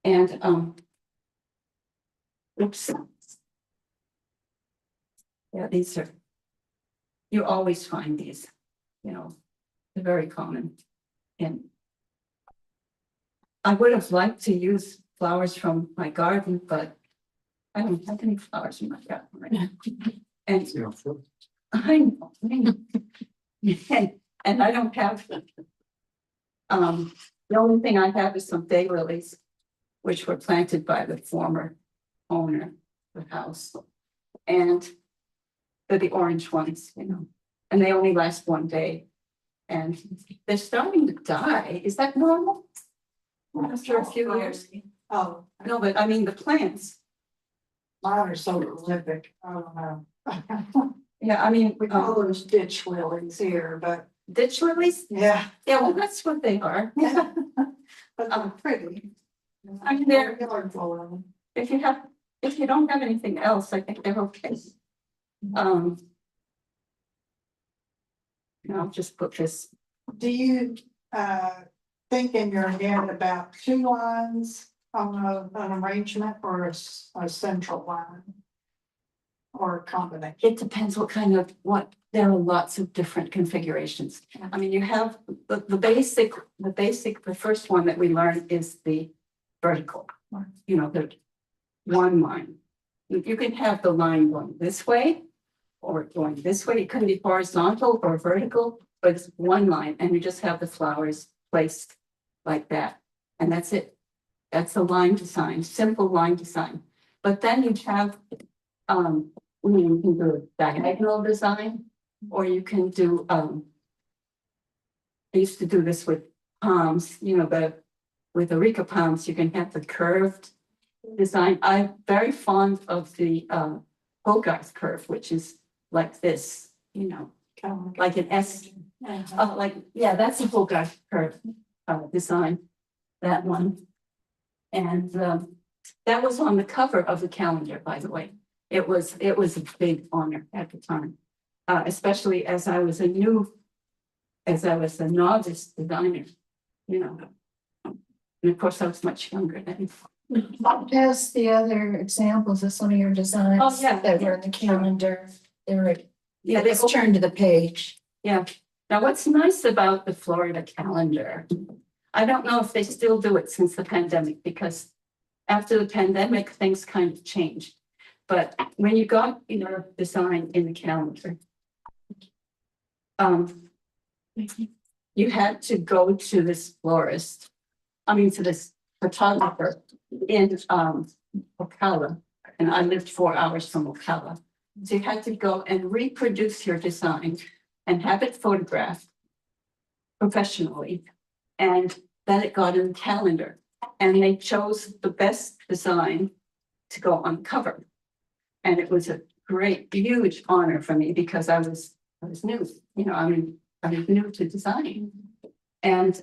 And oops. Yeah, these are, you always find these, they're very common. And I would have liked to use flowers from my garden, but I don't have any flowers in my garden right now. And I know. And I don't have, the only thing I have is some daylilies, which were planted by the former owner of the house. And they're the orange ones, and they only last one day. And they're starting to die. Is that normal? After a few years? Oh, No, but I mean, the plants. mine are so prolific, I don't know. Yeah, I mean, We call those ditch lilies here, but ditch lilies? yeah. Yeah, well, that's what they are. Yeah. But they're pretty. I mean, they're- Yard full of them. If you don't have anything else, I think they're okay. I'll just put this. Do you think in your head about two lines on an arrangement or a central line? Or a combination? It depends there are lots of different configurations. I mean, you have the first one that we learned is the vertical. The one line. You can have the line going this way or going this way. It can be horizontal or vertical, but it's one line and you just have the flowers placed like that. And that's it. That's a line design, simple line design. But then you have, you can do a diagonal design, or you can do, I used to do this with palms, with Areca palms, you can have the curved design. I'm very fond of the Hogarth curve, which is like this, like an S. That's a Hogarth curve design, that one. And that was on the cover of the calendar, by the way. It was a big honor at the time, especially as I was a novice designer, And of course, I was much younger then. Pass the other examples of some of your designs. Oh, yeah. That were in the calendar. They were, Yeah, let's turn to the page. Yeah. Now, what's nice about the Florida calendar, I don't know if they still do it since the pandemic, because after the pandemic, things kind of changed. But when you got your design in the calendar, you had to go to this florist to this photographer in, Ocala. And I lived 4 hours from Ocala. So you had to go and reproduce your design and have it photographed professionally. And then it got in the calendar, and they chose the best design to go on cover. And it was a great, huge honor for me because I was new, I was new to design. And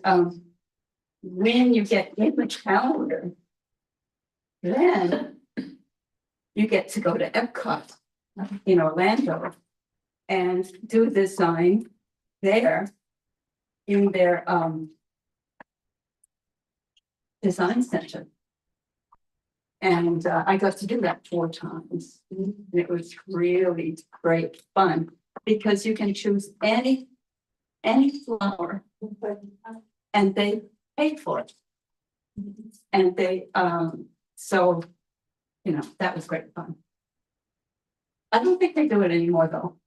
when you get in the calendar, then you get to go to Epcot in Orlando and do design there in their design center. And I got to do that 4 times. And it was really great fun because you can choose any flower and they pay for it. And they, so, that was great fun. I don't think they do it anymore though.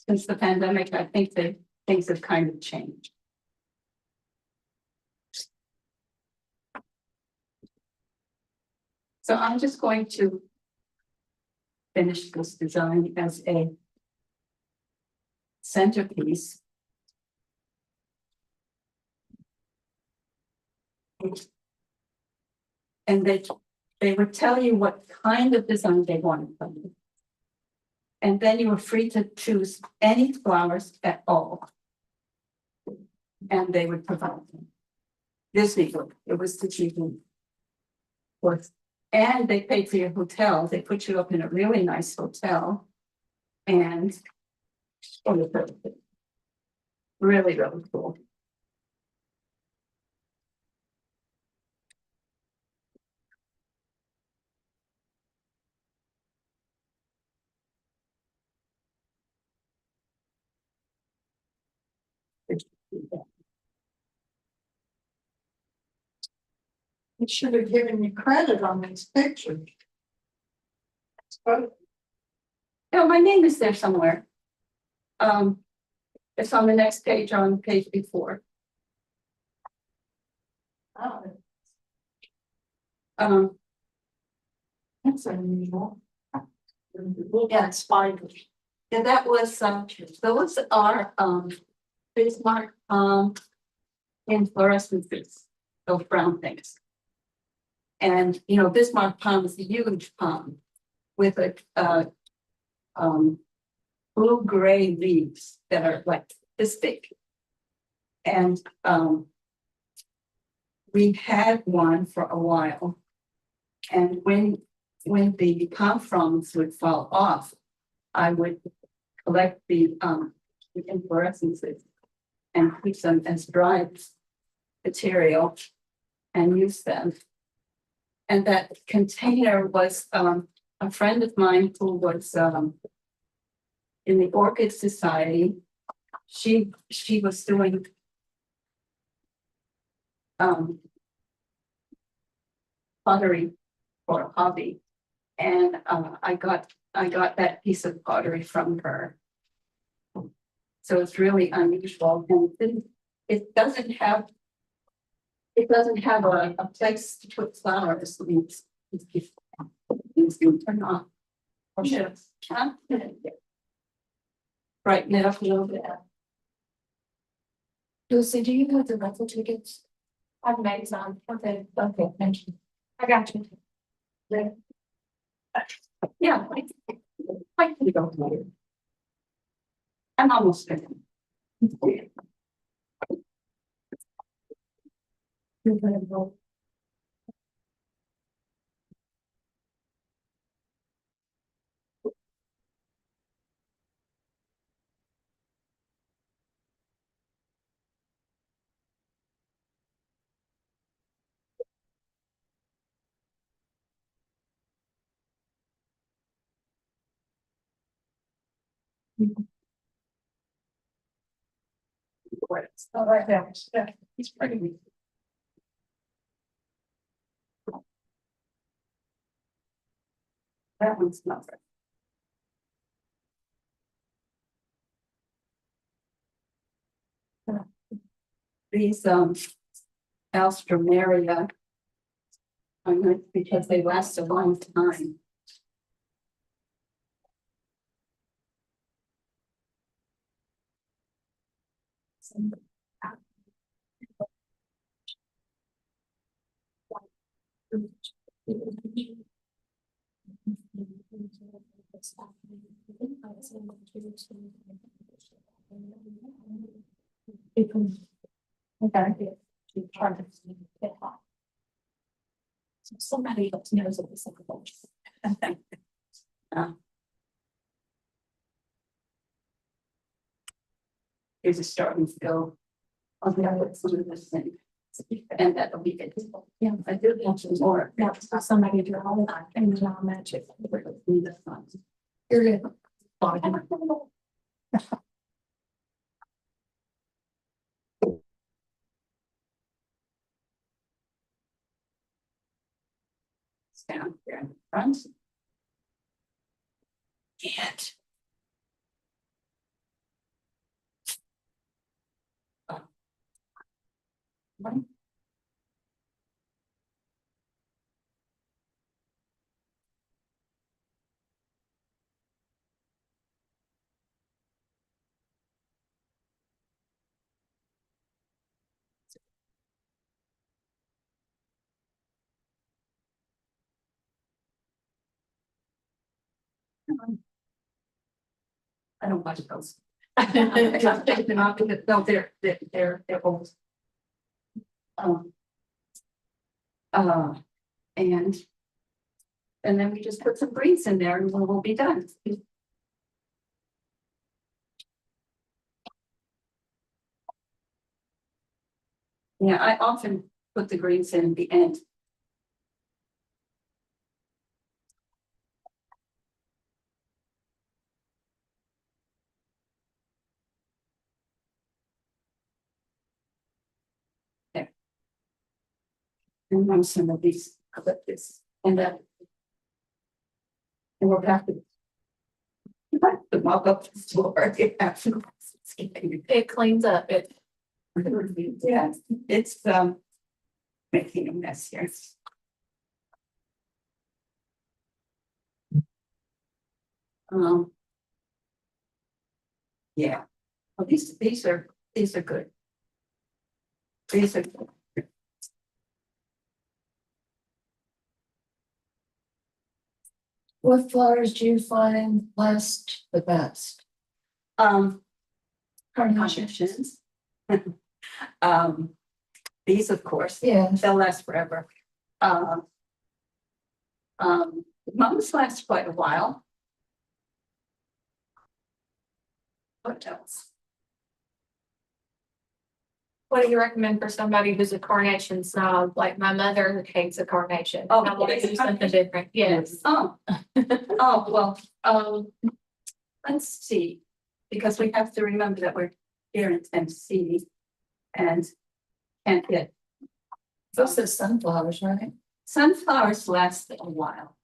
Since the pandemic, I think that things have kind of changed. So I'm just going to finish this design as a centerpiece. And they would tell you what kind of design they wanted from you. And then you were free to choose any flowers at all. And they would provide them. Disney, it was the Disney. And they paid for your hotel. They put you up in a really nice hotel. And really, really cool. It should have given you credit on these pictures. But No, my name is there somewhere. It's on the next page, on page before. that's unusual. Yeah, spiders. Yeah, that was those are Bismarck inflorescences, those brown things. And Bismarck palm is a huge palm with a blue-gray leaves that are like this big. And we had one for a while. And when the palm fronds would fall off, I would collect the inflorescences and keep them as dried material and use them. And that container was a friend of mine who was in the Orchid Society. She was doing pottery for a hobby, and I got that piece of pottery from her. So it's really unusual, and it doesn't have a place to put flowers. It's turn off. Yes. Brighten it up a little bit. Lucy, do you have the raffle tickets? On Amazon. Okay, thank you. I got you. Yeah. I can go later. I'm almost there. All right, yeah. He's pretty. That one's not right. These Alstroemeria. Because they last a long time. Somebody else knows of this. Here's a starting to go. I'll be able to do this thing. And that'll be it. Yeah. I do want some more. That's somebody to all that and then I'll match it. Need the funds. You're good. Down here in the front. And. One. I don't watch those. I take them out because no, they're old. And. And then we just put some greens in there and we'll be done. Yeah, I often put the greens in at the end. And then some of these, clip this, and then. And we're back to. The mop up the floor. It cleans up it. Yeah, it's making a mess here. Yeah, well, these are good. These are good. What flowers do you find last the best? Carnations. These, of course, Yeah. they'll last forever. Mums last quite a while. What else? What do you recommend for somebody who's a carnation snob, like my mother hates a carnation? Oh, I want to yes. do something different, yes. Oh, well, let's see, because we have to remember that we're here in Tennessee and can't get. Those are sunflowers, right? Sunflowers last a while.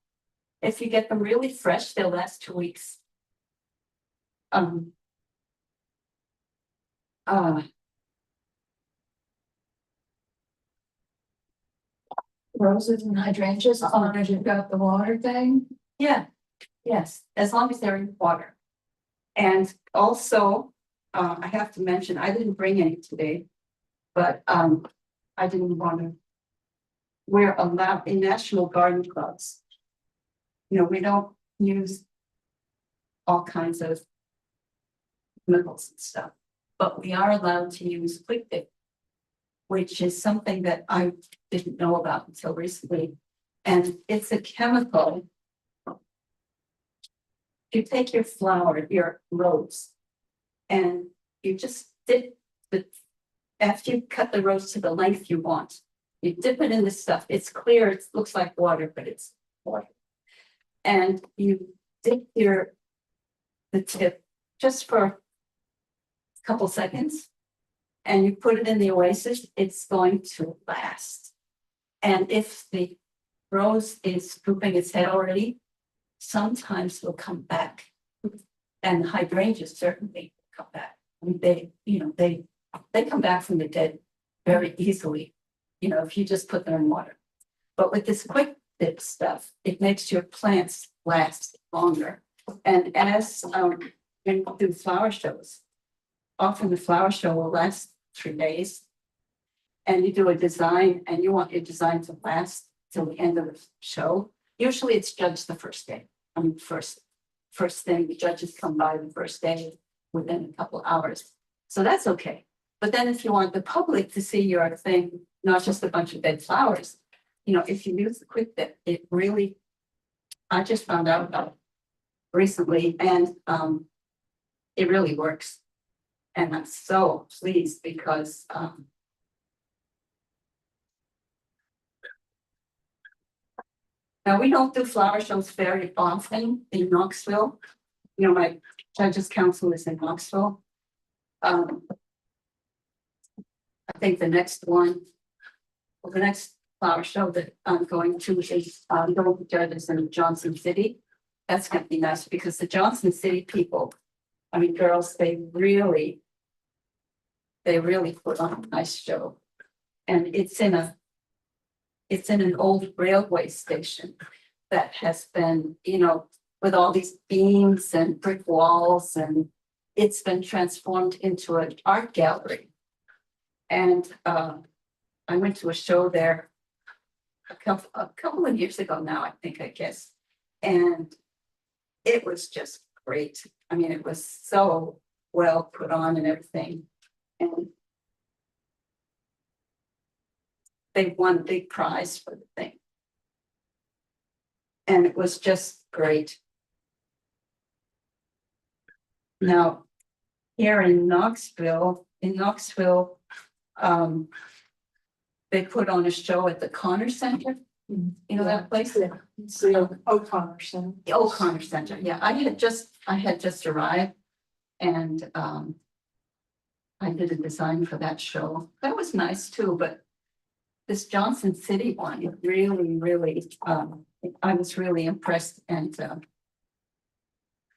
If you get them really fresh, they'll last 2 weeks. Roses and hydrangeas, as long as you've got the water thing. Yeah, yes, as long as they're in water. And also, I have to mention, I didn't bring any today, but I didn't want to. We're allowed in National Garden Clubs. You know, we don't use all kinds of chemicals and stuff, but we are allowed to use Quick Pick, which is something that I didn't know about until recently. And it's a chemical. You take your flower, your rose, and you just dip the, after you cut the rose to the length you want, you dip it in this stuff. It's clear, it looks like water, but it's water. And you dip the tip just for a couple seconds, and you put it in the oasis, it's going to last. And if the rose is drooping its head already, sometimes they'll come back. And the hydrangeas certainly come back. I mean, they come back from the dead very easily. if you just put them in water. But with this quick dip stuff, it makes your plants last longer. And as when you do flower shows, often the flower show will last 3 days. And you do a design and you want your design to last till the end of the show. Usually it's judged the first day. First thing, the judges come by the first day within a couple hours. So that's okay. But then if you want the public to see your thing, not just a bunch of dead flowers, if you use the quick dip, it really, I just found out about it recently and it really works. And I'm so pleased because now we don't do flower shows very often in Knoxville. My judges council is in Knoxville. I think the next flower show that I'm going to is local judges in Johnson City. That's gonna be nice because the Johnson City people, girls, they really put on a nice show. And it's in an old railway station that has been, with all these beams and brick walls, and it's been transformed into an art gallery. And I went to a show there a couple of years ago now, I guess. And it was just great. It was so well put on and everything. And they won a big prize for the thing. And it was just great. Now, here in Knoxville, they put on a show at the Connor Center. You know that place? It's the O'Connor Center. The O'Connor Center, yeah, I had just arrived and I did a design for that show. That was nice too, but this Johnson City one, it really, I was really impressed and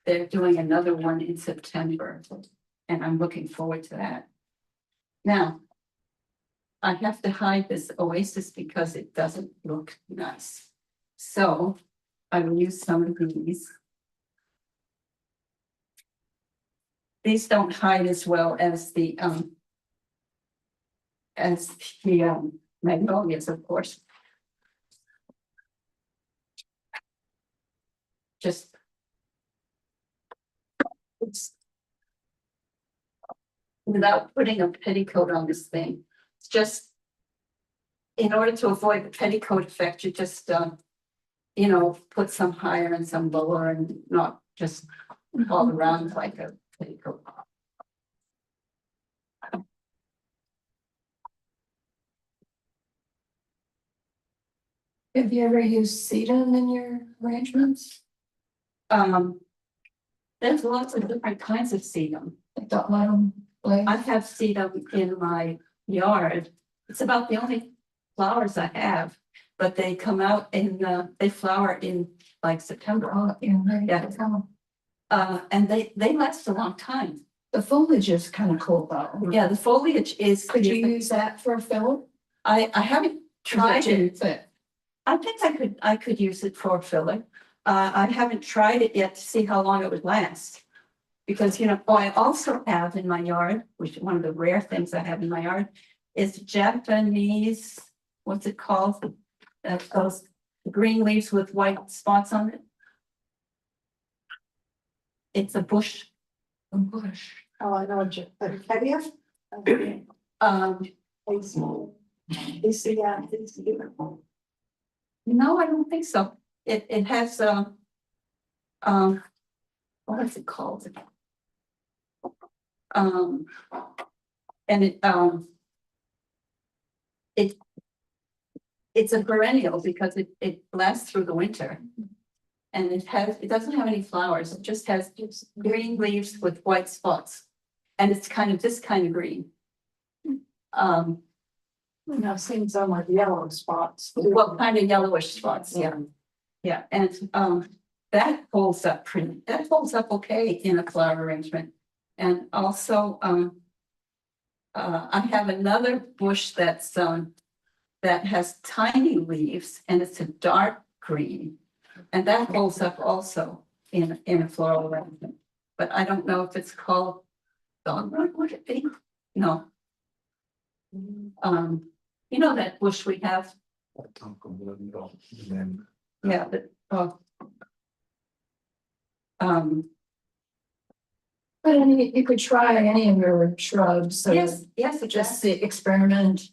they're doing another one in September and I'm looking forward to that. Now, I have to hide this oasis because it doesn't look nice. So I will use some of these. These don't hide as well as the magnolias, of course. Just without putting a petticoat on this thing. It's just in order to avoid the petticoat effect, you just put some higher and some lower and not just all around like a petticoat. Have you ever used sedum in your arrangements? There's lots of different kinds of sedum. Like the autumn blade? I have sedum in my yard. It's about the only flowers I have, but they come out they flower in like September. Oh, yeah, right. Yeah. And they last a long time. The foliage is kind of cool though. Yeah, the foliage is. Could you use that for a filler? I haven't tried it. But I think I could use it for filler. I haven't tried it yet to see how long it would last. Because, I also have in my yard, which is one of the rare things I have in my yard, is Japanese, what's it called? Those green leaves with white spots on it. It's a bush. a bush. Oh, I know, Acadia? No, I don't think so. It has what is it called? And it's a perennial because it lasts through the winter. And it doesn't have any flowers, it just has green leaves with white spots. And it's this kind of green. And I've seen some with yellow spots. too. What kind of yellowish spots, yeah. Yeah, and that holds up okay in a flower arrangement. And also, I have another bush that's that has tiny leaves and it's a dark green. And that holds up also in a floral arrangement. But I don't know if it's called dogwood, would it be? No. You know that bush we have? Yeah, but, oh. But I mean, you could try any of your shrubs, so Yes, just just, see, experiment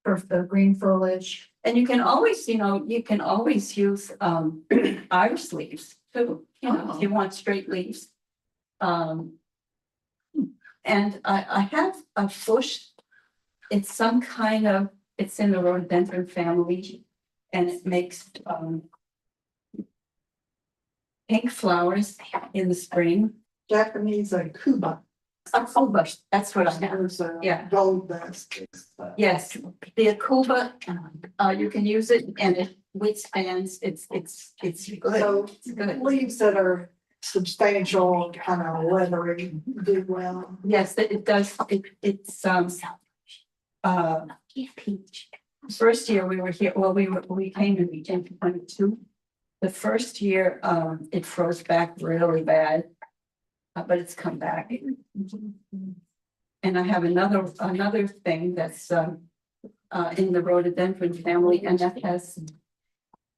for the green foliage. and you can always, you can always use, iris leaves too, if you want straight leaves. And I have a bush, it's some kind of, it's in the rhododendron family, and it makes, pink flowers in the spring. Japanese Kuba. A bush, that's what I have. There's a Yeah. gold dust. Yes, the Akuba, you can use it and it withstands, it's good. So It's good. leaves that are substantial, kind of leathery, do well. Yes, it does, it's, first year we were here, well, we came in 2022. The first year, it froze back really bad, but it's come back. And I have another thing that's, in the rhododendron family, and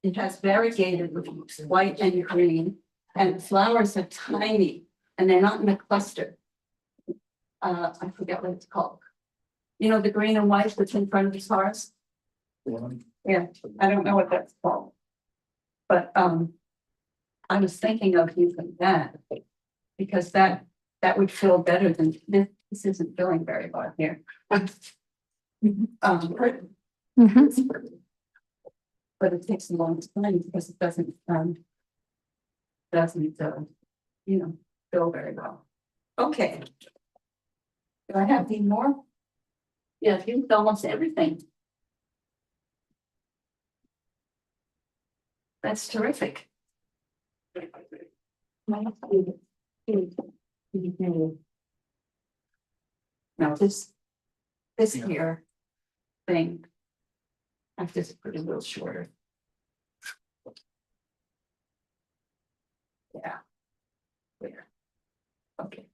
it has variegated leaves, white and green, and flowers are tiny, and they're not in a cluster. I forget what it's called. You know, the green and white that's in front of the stars? Yeah, I don't know what that's called. But, I was thinking of using that, because that would feel better than, this isn't feeling very well here. But it takes a long time because it doesn't, feel very well. Okay. Do I have any more? Yeah, I've used almost everything. That's terrific. Now this here thing. I've just put it a little shorter. Yeah. There. Okay.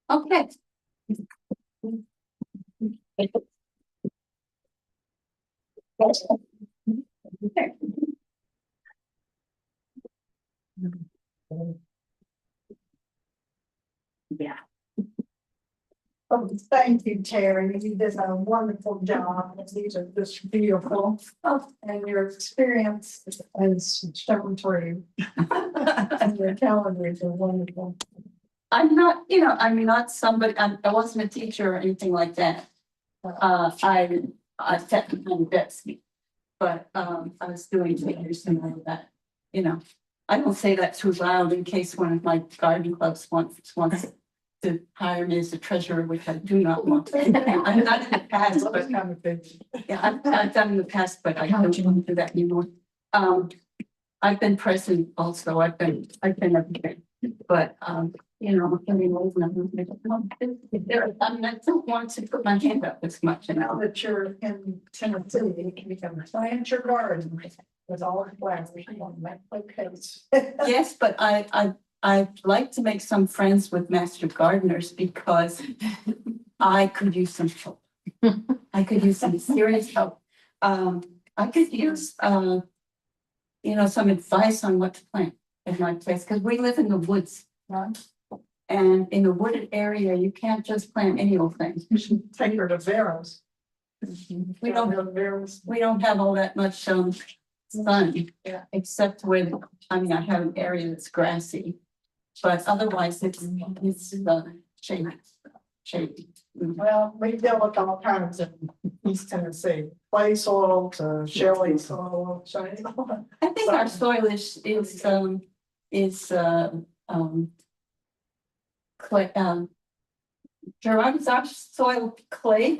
Okay. Yeah. Oh, thank you, Terry. You did a wonderful job. These are just beautiful. Oh, and your experience is shown through. And your calendars are wonderful. I'm not, I'm not somebody, I wasn't a teacher or anything like that. I sat behind the desk, but, I was doing figures and all of that, I don't say that too loud in case one of my garden clubs wants to hire me as a treasurer, which I do not want. I'm not in the past, but kind of thing. yeah, I've done in the past, but I don't want to do that anymore. I've been president also, I've been everything, but, I'm getting old and I don't want to put my hand up as much, Now that you're in Tennessee, you can become a plant your garden with all the flowers on that place. Yes, but I'd like to make some friends with master gardeners because I could use some help. I could use some serious help. I could use, some advice on what to plant in my place, because we live in the woods. Right? And in a wooded area, you can't just plant any old thing. You should take her to Veros. We don't go to Veros. We don't have all that much sun, except where, I have an area that's grassy. But otherwise, it's shady. Well, we deal with all kinds in East Tennessee, clay soil to shelly soil. I think our soil is clay, Gerard, is our soil clay?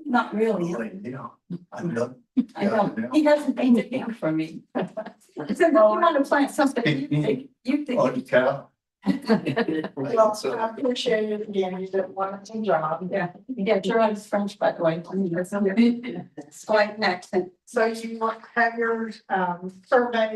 Not really. I'm done. I don't, he doesn't paint a thing for me. So if you want to plant something, you think, Oh, the cow, Well, I appreciate it again, you did a wonderful job. Yeah, Gerard's French, by the way. It's quite an accent. So you have your survey